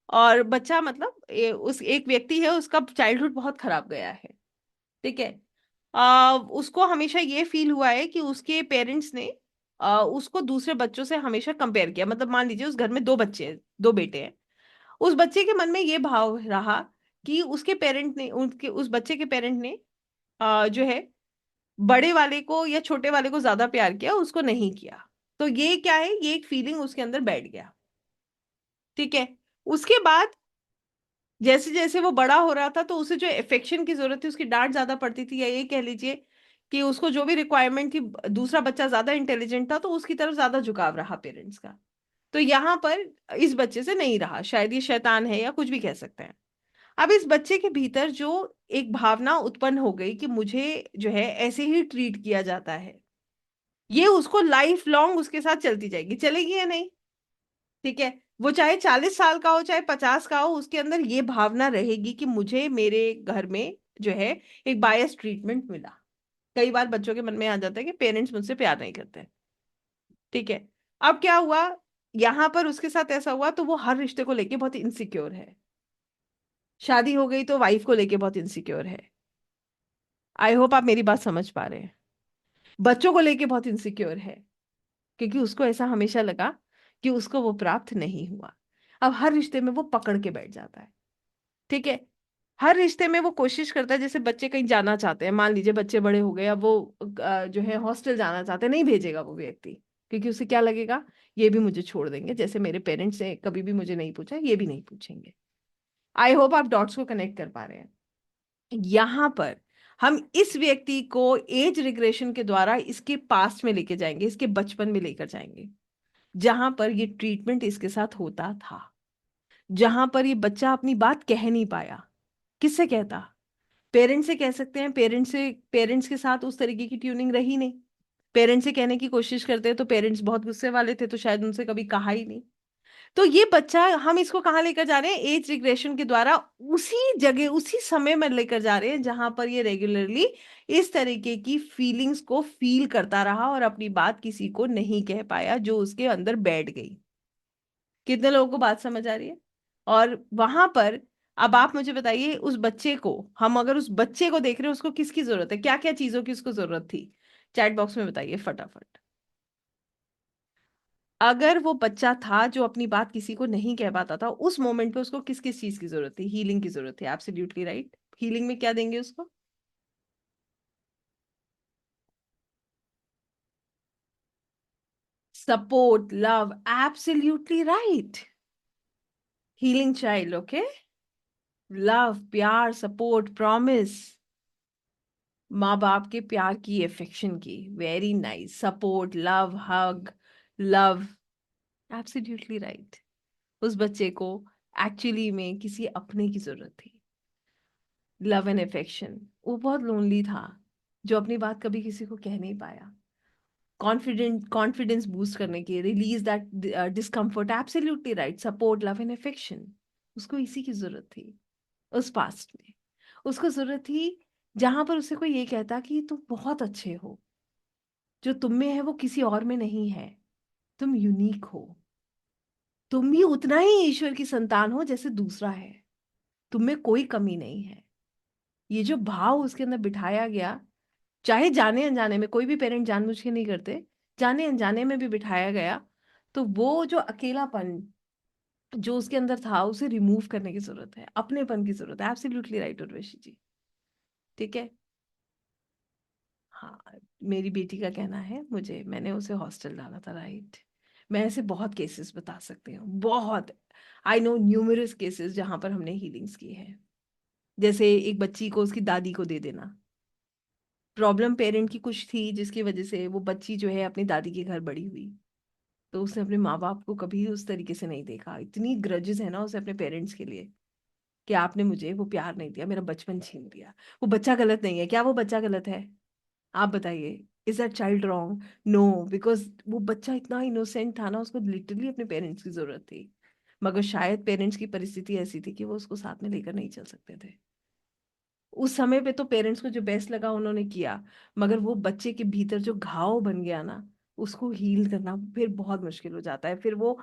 और बच्चा मतलब उस एक व्यक्ति है, उसका चाइल्डहुड बहुत खराब गया है, ठीक है। उसको हमेशा ये फील हुआ है कि उसके पेरेंट्स ने उसको दूसरे बच्चों से हमेशा कंपेयर किया। मतलब मान लीजिए उस घर में दो बच्चे हैं, दो बेटे हैं। उस बच्चे के मन में ये भाव रहा कि उसके पेरेंट ने, उनके उस बच्चे के पेरेंट ने जो है बड़े वाले को या छोटे वाले को ज्यादा प्यार किया, उसको नहीं किया। तो ये क्या है, ये एक फीलिंग उसके अंदर बैठ गया, ठीक है। उसके बाद जैसे जैसे वो बड़ा हो रहा था, तो उसे जो अफेक्शन की जरूरत थी, उसकी डांट ज्यादा पड़ती थी, या ये कह लीजिए कि उसको जो भी रिक्वायरमेंट थी, दूसरा बच्चा ज्यादा इंटेलिजेंट था तो उसकी तरफ ज्यादा झुकाव रहा पेरेंट्स का। तो यहाँ पर इस बच्चे से नहीं रहा, शायद ये शैतान है या कुछ भी कह सकते हैं। अब इस बच्चे के भीतर जो एक भावना उत्पन्न हो गई कि मुझे जो है ऐसे ही ट्रीट किया जाता है, ये उसको लाइफ लॉन्ग उसके साथ चलती जाएगी, चलेगी या नहीं, ठीक है। वो चाहे 40 साल का हो, चाहे 50 का हो, उसके अंदर ये भावना रहेगी कि मुझे मेरे घर में जो है एक बायस ट्रीटमेंट मिला। कई बार बच्चों के मन में आ जाता है कि पेरेंट्स मुझसे प्यार नहीं करते, ठीक है। अब क्या हुआ, यहां पर उसके साथ ऐसा हुआ, तो वो हर रिश्ते को लेके बहुत इनसिक्योर है। शादी हो गई तो वाइफ को लेके बहुत इनसिक्योर है। आई होप आप मेरी बात समझ पा रहे हैं। बच्चों को लेके बहुत इनसिक्योर है, क्योंकि उसको ऐसा हमेशा लगा कि उसको वो प्राप्त नहीं हुआ। अब हर रिश्ते में वो पकड़ के बैठ जाता है, ठीक है। हर रिश्ते में वो कोशिश करता है, जैसे बच्चे कहीं जाना चाहते हैं, मान लीजिए बच्चे बड़े हो गए, अब वो जो है हॉस्टल जाना चाहते हैं, नहीं भेजेगा वो व्यक्ति, क्योंकि उसे क्या लगेगा, ये भी मुझे छोड़ देंगे, जैसे मेरे पेरेंट्स ने कभी भी मुझे नहीं पूछा, ये भी नहीं पूछेंगे। आई होप आप डॉट्स को कनेक्ट कर पा रहे हैं। यहां पर हम इस व्यक्ति को एज रिग्रेशन के द्वारा इसके पास्ट में लेके जाएंगे, इसके बचपन में लेकर जाएंगे, जहां पर ये ट्रीटमेंट इसके साथ होता था, जहां पर ये बच्चा अपनी बात कह नहीं पाया। किससे कहता? पेरेंट्स से कह सकते हैं, पेरेंट्स के साथ उस तरीके की ट्यूनिंग रही नहीं। पेरेंट्स से कहने की कोशिश करते हैं तो पेरेंट्स बहुत गुस्से वाले थे, तो शायद उनसे कभी कहा ही नहीं। तो ये बच्चा, हम इसको कहाँ लेकर जा रहे हैं, एज रिग्रेशन के द्वारा उसी जगह उसी समय में लेकर जा रहे हैं जहां पर ये रेगुलरली इस तरीके की फीलिंग्स को फील करता रहा और अपनी बात किसी को नहीं कह पाया, जो उसके अंदर बैठ गई। कितने लोगों को बात समझ आ रही है? और वहां पर अब आप मुझे बताइए, उस बच्चे को, हम अगर उस बच्चे को देख रहे हैं, उसको किसकी जरूरत है, क्या क्या चीजों की उसको जरूरत थी? चैट बॉक्स में बताइए फटाफट। अगर वो बच्चा था जो अपनी बात किसी को नहीं कह पाता था, उस मोमेंट पे उसको किस किस चीज की जरूरत थी? हीलिंग की जरूरत थी, एब्सोल्युटली राइट। हीलिंग में क्या देंगे उसको? Support, love, absolutely right. Healing child, okay. Love, प्यार, सपोर्ट, प्रॉमिस, माँ बाप के प्यार की, अफेक्शन की, वेरी नाइस। सपोर्ट, लव, हग, लव, एब्सोल्युटली राइट। उस बच्चे को एक्चुअली में किसी अपने की जरूरत थी, लव एंड अफेक्शन। वो बहुत लोनली था, जो अपनी बात कभी किसी को कह नहीं पाया। कॉन्फिडेंस बूस्ट करने के, release that discomfort, absolutely right. Support, love and affection, उसको इसी की जरूरत थी। उस पास्ट में उसको जरूरत थी जहां पर उससे कोई ये कहता कि तुम बहुत अच्छे हो, जो तुम में है वो किसी और में नहीं है, तुम यूनिक हो, तुम भी उतना ही ईश्वर की संतान हो जैसे दूसरा है, तुम में कोई कमी नहीं है। ये जो भाव उसके अंदर बिठाया गया, चाहे जाने अनजाने में, कोई भी पेरेंट जानबूझ के नहीं करते, जाने अनजाने में भी बिठाया गया, तो वो जो अकेलापन जो उसके अंदर था उसे रिमूव करने की जरूरत है, अपनेपन की जरूरत है। एब्सोल्युटली राइट उर्वशी जी। ठीक है। हाँ, मेरी बेटी का कहना है, मुझे, मैंने उसे हॉस्टल डाला था, राइट। मैं ऐसे बहुत केसेस बता सकती हूँ, बहुत। आई नो न्यूमरस केसेस जहां पर हमने हीलिंग्स की है। जैसे एक बच्ची को उसकी दादी को दे देना, प्रॉब्लम पेरेंट की कुछ थी जिसकी वजह से वो बच्ची जो है अपनी दादी के घर बड़ी हुई, तो उसने अपने माँ बाप को कभी उस तरीके से नहीं देखा, इतनी ग्रजेस है ना उसे अपने पेरेंट्स के लिए, कि आपने मुझे वो प्यार नहीं दिया, मेरा बचपन छीन लिया। वो बच्चा गलत नहीं है क्या? वो बच्चा गलत है? आप बताइए, is that child wrong? No, because वो बच्चा इतना इनोसेंट था ना, उसको लिटरली अपने पेरेंट्स की जरूरत थी, मगर शायद पेरेंट्स की परिस्थिति ऐसी थी कि वो उसको साथ में लेकर नहीं चल सकते थे। उस समय पे तो पेरेंट्स को जो बेस्ट लगा उन्होंने किया, मगर वो बच्चे के भीतर जो घाव बन गया ना, उसको हील करना फिर बहुत मुश्किल हो जाता है। फिर वो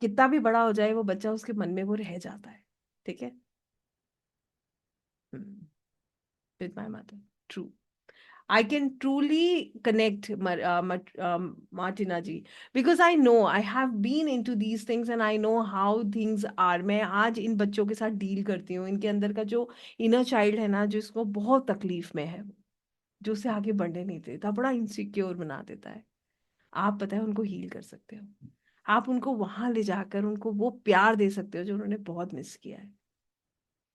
कितना भी बड़ा हो जाए, वो बच्चा उसके मन में वो रह जाता है। ठीक है। With my mother, true. I can truly connect, Martina ji, because I know I have been into these things and I know how things are. मैं आज इन बच्चों के साथ डील करती हूँ, इनके अंदर का जो इनर चाइल्ड है ना, जिसको बहुत तकलीफ में है, जो उसे आगे बढ़ने नहीं देता, बड़ा इनसिक्योर बना देता है, आप पता है उनको हील कर सकते हो। आप उनको वहां ले जाकर उनको वो प्यार दे सकते हो जो उन्होंने बहुत मिस किया है।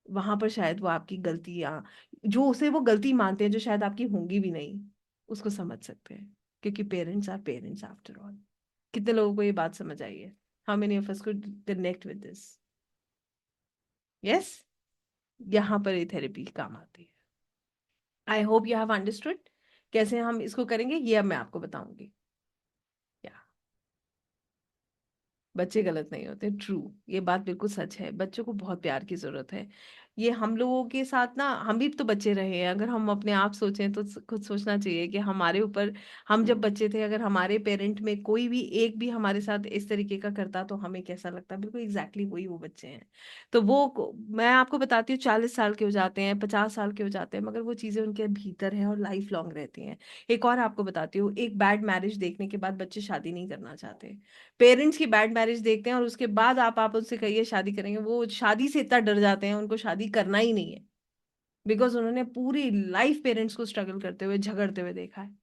वहां पर शायद वो आपकी गलतियां, जो उसे वो गलती मानते हैं, जो शायद आपकी होंगी भी नहीं, उसको समझ सकते हैं, क्योंकि parents are parents after all. कितने लोगों को ये बात समझ आई है? How many of us could connect with this? Yes. यहाँ पर ये थेरेपी काम आती है। I hope you have understood कैसे हम इसको करेंगे, ये अब मैं आपको बताऊंगी। बच्चे गलत नहीं होते, ट्रू। ये बात बिल्कुल सच है, बच्चों को बहुत प्यार की जरूरत है। ये हम लोगों के साथ ना, हम भी तो बच्चे रहे हैं, अगर हम अपने आप सोचें तो खुद सोचना चाहिए कि हमारे ऊपर, हम जब बच्चे थे, अगर हमारे पेरेंट में कोई भी एक भी हमारे साथ इस तरीके का करता तो हमें कैसा लगता। बिल्कुल एग्जैक्टली वही वो बच्चे हैं। तो मैं आपको बताती हूँ, 40 साल के हो जाते हैं, 50 साल के हो जाते हैं, मगर वो चीजें उनके भीतर हैं और लाइफ लॉन्ग रहती हैं। एक और आपको बताती हूँ, एक बैड मैरिज देखने के बाद बच्चे शादी नहीं करना चाहते। पेरेंट्स की बैड मैरिज देखते हैं और उसके बाद आप उनसे कहिए शादी करेंगे, वो शादी से इतना डर जाते हैं, उनको शादी करना ही नहीं है, बिकॉज उन्होंने पूरी लाइफ पेरेंट्स को स्ट्रगल करते हुए, झगड़ते हुए देखा है।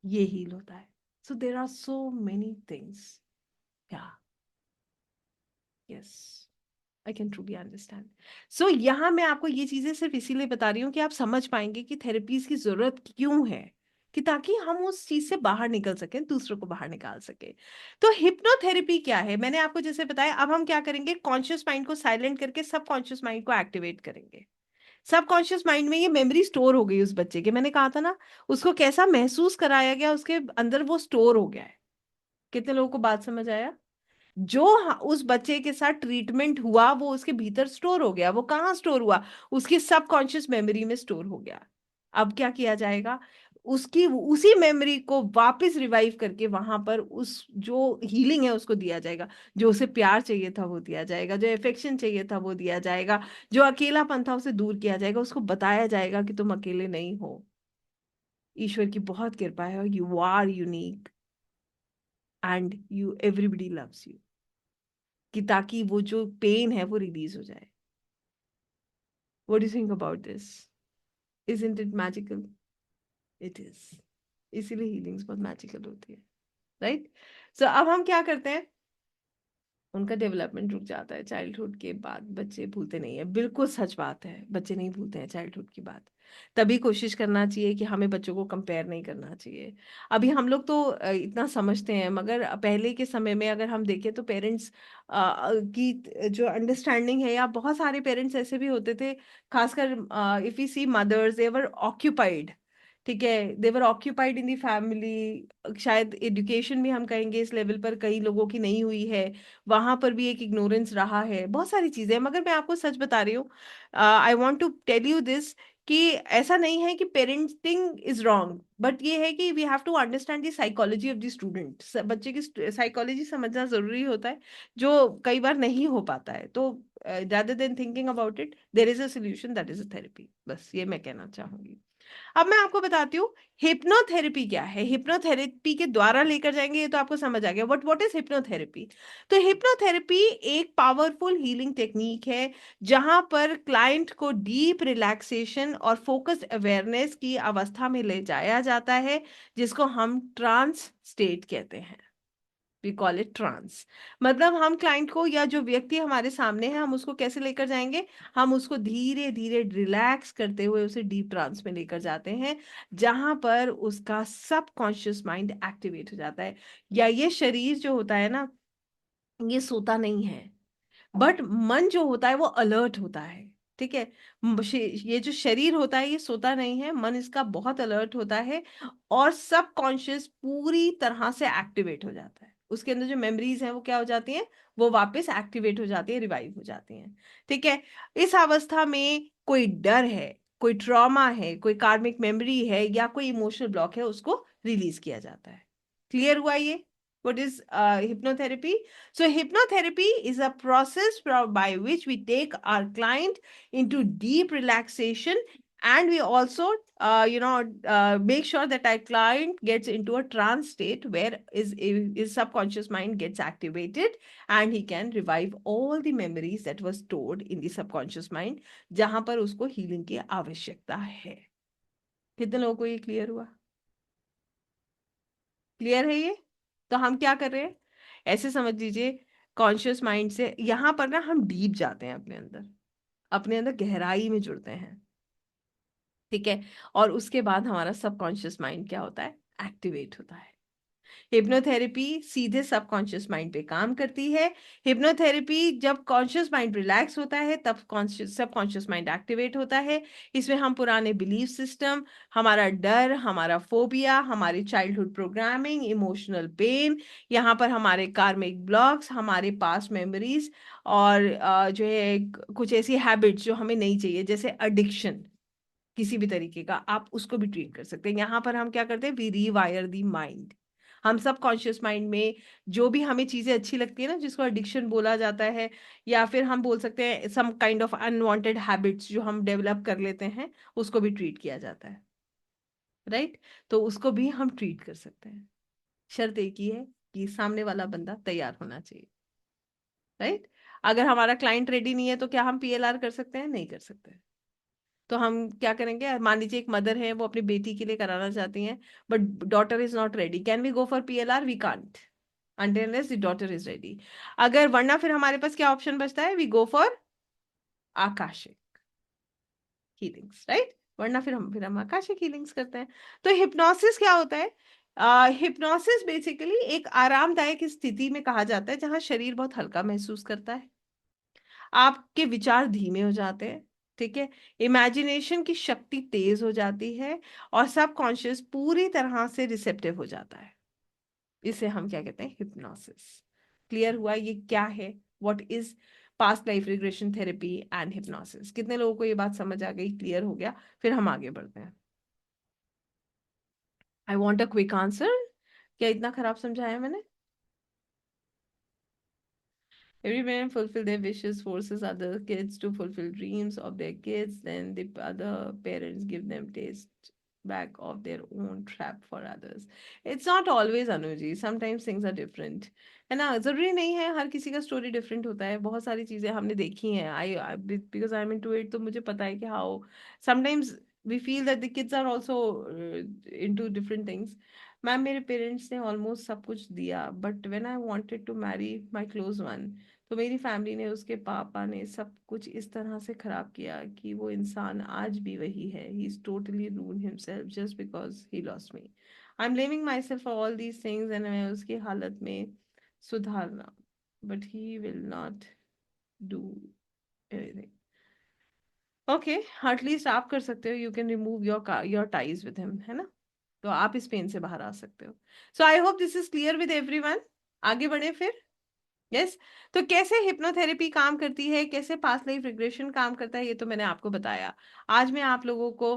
ये हील होता है। So there are so many things. Yeah, yes, I can truly understand. सो यहाँ मैं आपको ये चीजें सिर्फ इसीलिए बता रही हूँ कि आप समझ पाएंगे कि थेरेपीज की जरूरत क्यों है, कि ताकि हम उस चीज से बाहर निकल सकें, दूसरों को बाहर निकाल सके। तो हिप्नोथेरेपी क्या है, मैंने आपको जैसे बताया, अब हम क्या करेंगे, कॉन्शियस माइंड को साइलेंट करके सब कॉन्शियस माइंड को एक्टिवेट करेंगे। सब कॉन्शियस माइंड में ये मेमोरी स्टोर हो गई उस बच्चे के, मैंने कहा था ना, उसको कैसा महसूस कराया गया, उसके अंदर वो स्टोर हो गया है। कितने लोगों को बात समझ आया? जो उस बच्चे के साथ ट्रीटमेंट हुआ वो उसके भीतर स्टोर हो गया। वो कहाँ स्टोर हुआ? उसकी सबकॉन्शियस मेमोरी में स्टोर हो गया। अब क्या किया जाएगा? उसकी उसी मेमोरी को वापस रिवाइव करके वहां पर उस जो हीलिंग है उसको दिया जाएगा। जो उसे प्यार चाहिए था वो दिया जाएगा, जो अफेक्शन चाहिए था वो दिया जाएगा, जो अकेलापन था उसे दूर किया जाएगा, उसको बताया जाएगा कि तुम अकेले नहीं हो, ईश्वर की बहुत कृपा है और you are unique and you everybody loves you, कि ताकि वो जो पेन है वो रिलीज हो जाए। What do you think about this? Isn't it magical? It is. इसीलिए हीलिंग्स बहुत मैजिकल होती है, राइट। सो अब हम क्या करते हैं, उनका डेवलपमेंट रुक जाता है चाइल्डहुड के बाद। बच्चे भूलते नहीं है, बिल्कुल सच बात है, बच्चे नहीं भूलते हैं चाइल्डहुड की बात। तभी कोशिश करना चाहिए कि हमें बच्चों को कंपेयर नहीं करना चाहिए। अभी हम लोग तो इतना समझते हैं, मगर पहले के समय में अगर हम देखें तो पेरेंट्स की जो अंडरस्टैंडिंग है, या बहुत सारे पेरेंट्स ऐसे भी होते थे, खासकर if you see mothers, they were occupied. ठीक है, they were occupied in the family. शायद एजुकेशन भी हम कहेंगे इस लेवल पर कई लोगों की नहीं हुई है, वहां पर भी एक इग्नोरेंस रहा है, बहुत सारी चीजें। मगर मैं आपको सच बता रही हूँ, I want to tell you this, कि ऐसा नहीं है कि पेरेंटिंग इज रॉन्ग, बट ये है कि we have to understand the psychology of the student. बच्चे की साइकोलॉजी समझना जरूरी होता है, जो कई बार नहीं हो पाता है। तो rather than thinking about it, there is a solution, that is a therapy। बस ये मैं कहना चाहूंगी। अब मैं आपको बताती हूँ हिप्नोथेरेपी क्या है। हिप्नोथेरेपी के द्वारा लेकर जाएंगे, ये तो आपको समझ आ गया। What is hypnotherapy? तो हिप्नोथेरेपी एक पावरफुल हीलिंग टेक्निक है जहां पर क्लाइंट को डीप रिलैक्सेशन और फोकस्ड अवेयरनेस की अवस्था में ले जाया जाता है, जिसको हम ट्रांस स्टेट कहते हैं। We call it trance. मतलब हम क्लाइंट को या जो व्यक्ति हमारे सामने है, हम उसको कैसे लेकर जाएंगे? हम उसको धीरे धीरे रिलैक्स करते हुए उसे डीप ट्रांस में लेकर जाते हैं, जहां पर उसका सबकॉन्शियस माइंड एक्टिवेट हो जाता है। या ये शरीर जो होता है ना, ये सोता नहीं है, बट मन जो होता है वो अलर्ट होता है। ठीक है, ये जो शरीर होता है ये सोता नहीं है, मन इसका बहुत अलर्ट होता है, और सबकॉन्शियस पूरी तरह से एक्टिवेट हो जाता है। उसके अंदर जो मेमोरीज हैं वो क्या हो जाती हैं? वो वापस एक्टिवेट हो जाती है, रिवाइव हो जाती हैं। ठीक है, इस अवस्था में कोई डर है, कोई ट्रॉमा है, कोई कार्मिक मेमोरी है, या कोई इमोशनल ब्लॉक है, उसको रिलीज किया जाता है। क्लियर हुआ ये? What is hypnotherapy? So hypnotherapy is a process by which we take our client into deep relaxation, and we also make sure that our client gets into a trance state where his subconscious mind gets activated, and he can revive all the memories that were stored in the subconscious mind, जहां पर उसको healing की आवश्यकता है। कितने लोगों को ये क्लियर हुआ? क्लियर है ये? तो हम क्या कर रहे हैं, ऐसे समझ लीजिए, कॉन्शियस माइंड से यहां पर ना हम डीप जाते हैं, अपने अंदर गहराई में जुड़ते हैं। ठीक है, और उसके बाद हमारा सबकॉन्शियस माइंड क्या होता है? एक्टिवेट होता है। हिप्नोथेरेपी सीधे सबकॉन्शियस माइंड पे काम करती है। हिप्नोथेरेपी जब कॉन्शियस माइंड रिलैक्स होता है तब कॉन्शियस सबकॉन्शियस माइंड एक्टिवेट होता है। इसमें हम पुराने बिलीफ सिस्टम, हमारा डर, हमारा फोबिया, हमारी चाइल्डहुड प्रोग्रामिंग, इमोशनल पेन, यहाँ पर हमारे कार्मिक ब्लॉक्स, हमारे पास्ट मेमोरीज, और जो है कुछ ऐसी हैबिट्स जो हमें नहीं चाहिए, जैसे एडिक्शन किसी भी तरीके का, आप उसको भी ट्रीट कर सकते हैं। यहाँ पर हम क्या करते हैं? We rewire the mind. हम सब कॉन्शियस माइंड में जो भी हमें चीजें अच्छी लगती है ना, जिसको एडिक्शन बोला जाता है, या फिर हम बोल सकते हैं some kind of unwanted habits जो हम डेवलप कर लेते हैं, उसको भी ट्रीट किया जाता है। राइट? तो उसको भी हम ट्रीट कर सकते हैं। शर्त एक ही है कि सामने वाला बंदा तैयार होना चाहिए। राइट? अगर हमारा क्लाइंट रेडी नहीं है तो क्या हम पीएलआर कर सकते हैं? नहीं कर सकते। तो हम क्या करेंगे? मान लीजिए एक मदर है, वो अपनी बेटी के लिए कराना चाहती हैं, but daughter is not ready. Can we go for PLR? We can't until unless the daughter is ready। अगर वरना फिर हमारे पास क्या ऑप्शन बचता है? We go for Akashic healings. Right? वरना फिर हम आकाशिक हीलिंग्स करते हैं। तो हिप्नोसिस क्या होता है? हिप्नोसिस बेसिकली एक आरामदायक स्थिति में कहा जाता है जहां शरीर बहुत हल्का महसूस करता है, आपके विचार धीमे हो जाते हैं। ठीक है, इमेजिनेशन की शक्ति तेज हो जाती है, और सबकॉन्शियस पूरी तरह से रिसेप्टिव हो जाता है। इसे हम क्या कहते हैं? हिप्नोसिस। क्लियर हुआ ये क्या है? What is past life regression therapy and hypnosis? कितने लोगों को ये बात समझ आ गई? क्लियर हो गया? फिर हम आगे बढ़ते हैं। I want a quick answer. क्या इतना खराब समझाया मैंने? Every parent fulfill their wishes, forces other kids to fulfill dreams of their kids. Then the other parents give them taste back of their own trap for others. It's not always Anuji. Sometimes things are different. है ना? जरूरी नहीं है, हर किसी का story different होता है। बहुत सारी चीजें हमने देखी हैं। I because I am into it, तो मुझे पता है कि how sometimes we feel that the kids are also into different things. Ma'am, मेरे पेरेंट्स ने ऑलमोस्ट सब कुछ दिया, but when I wanted to marry my close one, तो मेरी फैमिली ने, उसके पापा ने सब कुछ इस तरह से खराब किया कि वो इंसान आज भी वही है। He is totally ruined himself just because he lost me. I am blaming my self for all these things, and मैं उसकी हालत में सुधारना, but he will not do anything. Okay, at least आप कर सकते हो, you can remove your ties with him, है ना? तो आप इस पेन से बाहर आ सकते हो। So I hope this is clear with everyone. आगे बढ़े फिर। यस। तो कैसे हिप्नोथेरेपी काम करती है, कैसे पास्ट लाइफ रिग्रेशन काम करता है, ये तो मैंने आपको बताया। आज मैं आप लोगों को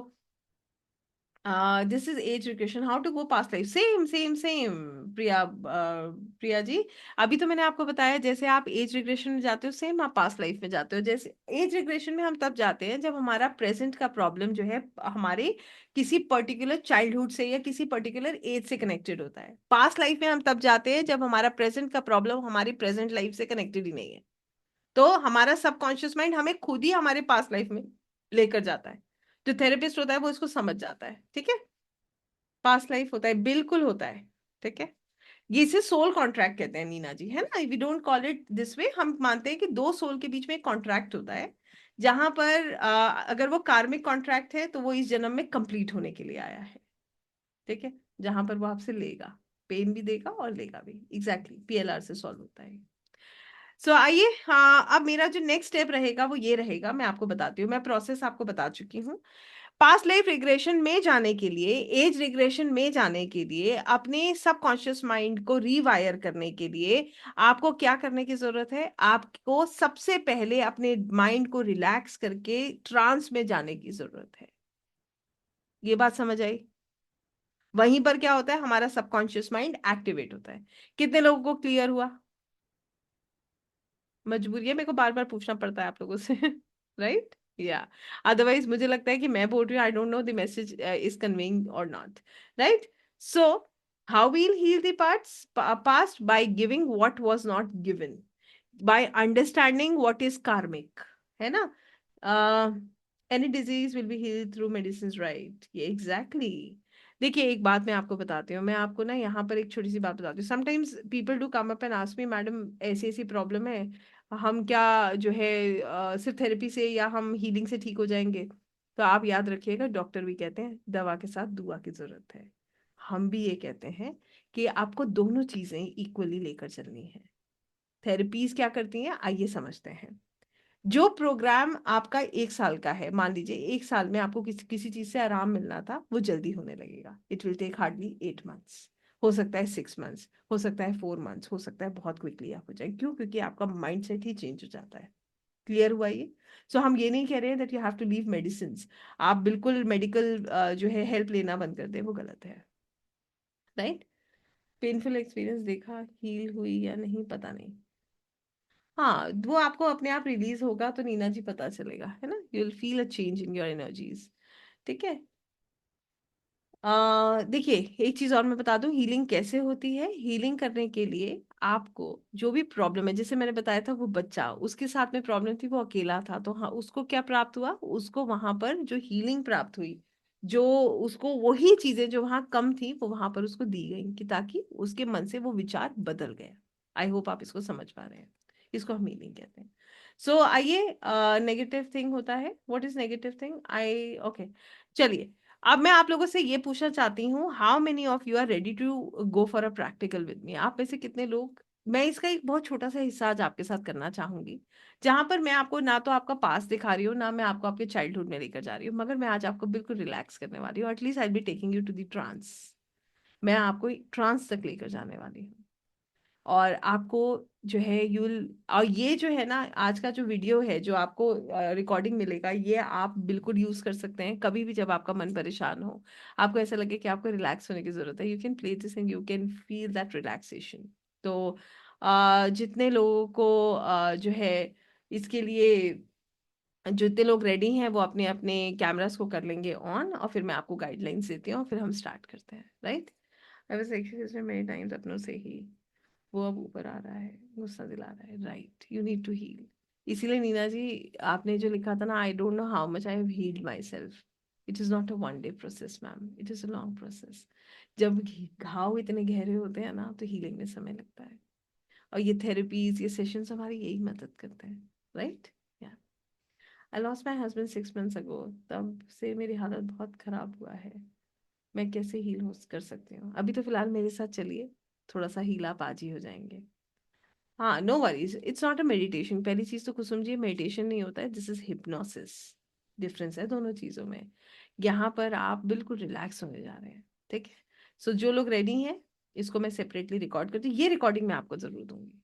this is age regression, how to go past life, same same same. Priya, Priya ji, अभी तो मैंने आपको बताया जैसे आप एज रिग्रेशन में जाते हो, सेम आप पास्ट लाइफ में जाते हो। जैसे एज रिग्रेशन में हम तब जाते हैं जब हमारा प्रेजेंट का प्रॉब्लम जो है हमारे किसी पर्टिकुलर चाइल्डहुड से या किसी पर्टिकुलर एज से कनेक्टेड होता है। पास्ट लाइफ में हम तब जाते हैं जब हमारा प्रेजेंट का प्रॉब्लम हमारी प्रेजेंट लाइफ से कनेक्टेड ही नहीं है। तो हमारा सबकॉन्शियस माइंड हमें खुद ही हमारे पास्ट लाइफ में लेकर जाता है। जो थेरेपिस्ट होता है वो इसको समझ जाता है, ठीक है। पास्ट लाइफ होता है, बिल्कुल होता है, ठीक है। ये इसे सोल कॉन्ट्रैक्ट कहते हैं नीना जी, है ना। We don't call it this way, हम मानते हैं कि दो सोल के बीच में एक कॉन्ट्रैक्ट होता है, जहां पर अगर वो कार्मिक कॉन्ट्रैक्ट है तो वो इस जन्म में कंप्लीट होने के लिए आया है, ठीक है। जहां पर वो आपसे लेगा, पेन भी देगा और लेगा भी, एग्जैक्टली पीएलआर से सॉल्व होता है। सो आइए, हाँ, अब मेरा जो नेक्स्ट स्टेप रहेगा वो ये रहेगा, मैं आपको बताती हूँ, मैं प्रोसेस आपको बता चुकी हूँ। पास्ट लाइफ रिग्रेशन में जाने के लिए, एज रिग्रेशन में जाने के लिए, अपने सबकॉन्शियस माइंड को रीवायर करने के लिए आपको क्या करने की जरूरत है? आपको सबसे पहले अपने माइंड को रिलैक्स करके ट्रांस में जाने की जरूरत है। ये बात समझ आई? वहीं पर क्या होता है, हमारा सबकॉन्शियस माइंड एक्टिवेट होता है। कितने लोगों को क्लियर हुआ? मजबूरी है, मेरे को बार बार पूछना पड़ता है आप लोगों से राइट, या अदरवाइज मुझे लगता है कि मैं बोल रही हूँ, I don't know the message is conveying और not, right. So how will heal the parts past? By giving what was not given, by understanding what is karmic, है ना। any disease will be healed through medicines, right? ये exactly। देखिए एक बात मैं आपको बताती हूँ, मैं आपको ना यहाँ पर एक छोटी सी बात बताती हूँ। Sometimes people do come up and ask me, madam ऐसी ऐसी प्रॉब्लम है, हम क्या जो है सिर्फ थेरेपी से या हम हीलिंग से ठीक हो जाएंगे? तो आप याद रखिएगा, डॉक्टर भी कहते हैं दवा के साथ दुआ की जरूरत है। हम भी ये कहते हैं कि आपको दोनों चीजें इक्वली लेकर चलनी है। थेरेपीज क्या करती हैं, आइए समझते हैं। जो प्रोग्राम आपका 1 साल का है, मान लीजिए 1 साल में आपको किसी किसी चीज से आराम मिलना था, वो जल्दी होने लगेगा। It will take hardly 8 months, हो सकता है 6 मंथ्स, हो सकता है 4 मंथ्स, हो सकता है बहुत क्विकली आप हो जाए। क्यों? क्योंकि आपका माइंड सेट ही चेंज हो जाता है। क्लियर हुआ ये? सो हम ये नहीं कह रहे हैं that you have to leave medicine, आप बिल्कुल मेडिकल जो है हेल्प लेना बंद कर दें, वो गलत है, राइट। पेनफुल एक्सपीरियंस देखा, हील हुई या नहीं पता नहीं। हाँ, वो आपको अपने आप रिलीज होगा तो नीना जी पता चलेगा, है ना। You will feel a change in your energies, ठीक है। देखिए एक चीज और मैं बता दूं, हीलिंग कैसे होती है। हीलिंग करने के लिए आपको जो भी प्रॉब्लम है, जैसे मैंने बताया था वो बच्चा, उसके साथ में प्रॉब्लम थी, वो अकेला था, तो हाँ उसको क्या प्राप्त हुआ? उसको वहां पर जो हीलिंग प्राप्त हुई, जो उसको वही चीजें जो वहां कम थी वो वहां पर उसको दी गई, कि ताकि उसके मन से वो विचार बदल गया। आई होप आप इसको समझ पा रहे हैं। इसको हम हीलिंग कहते हैं। सो आइए, नेगेटिव थिंग होता है, what is negative thing? I okay, चलिए। अब मैं आप लोगों से ये पूछना चाहती हूँ, how many of you are ready to go for a practical with me? आप में से कितने लोग, मैं इसका एक बहुत छोटा सा हिस्सा आज आपके साथ करना चाहूंगी, जहां पर मैं आपको ना तो आपका पास दिखा रही हूँ, ना मैं आपको आपके चाइल्डहुड में लेकर जा रही हूँ, मगर मैं आज आपको बिल्कुल रिलैक्स करने वाली हूँ। At least I be taking you to the trance. मैं आपको ट्रांस तक लेकर जाने वाली हूँ। और आपको जो है यूल, और ये जो है ना, आज का जो वीडियो है जो आपको रिकॉर्डिंग मिलेगा, ये आप बिल्कुल यूज कर सकते हैं कभी भी जब आपका मन परेशान हो, आपको ऐसा लगे कि आपको रिलैक्स होने की जरूरत है, you can play this and you can feel that relaxation. तो जितने लोगों को जो है इसके लिए, जितने लोग रेडी हैं वो अपने अपने कैमरास को कर लेंगे ऑन, और फिर मैं आपको गाइडलाइंस देती हूँ, फिर हम स्टार्ट करते हैं, राइट। आई वाज एक्सरसाइज में मेनी टाइम्स अपनों से ही, वो अब ऊपर आ रहा है, गुस्सा दिला रहा है, right, you need to heal. इसीलिए नीना जी, आपने जो लिखा था ना, I don't know how much I have healed myself, it is not a one day process ma'am, it is a long process. जब घाव इतने गहरे होते हैं ना तो हीलिंग में समय लगता है, और ये थेरेपीज, ये सेशंस हमारी यही मदद करते हैं, राइट। या I lost my husband 6 months ago, तब से मेरी हालत बहुत खराब हुआ है। मैं कैसे हील हो कर सकती हूँ? अभी तो फिलहाल मेरे साथ चलिए, थोड़ा सा हील आप आज ही हो जाएंगे। हाँ, no worries, it's not a meditation. पहली चीज तो कुछ समझिए, मेडिटेशन नहीं होता है, दिस इज हिप्नोसिस। डिफरेंस है दोनों चीजों में। यहाँ पर आप बिल्कुल रिलैक्स होने जा रहे हैं, ठीक है। सो जो लोग रेडी हैं, इसको मैं सेपरेटली रिकॉर्ड करती हूँ, ये रिकॉर्डिंग मैं आपको जरूर दूंगी,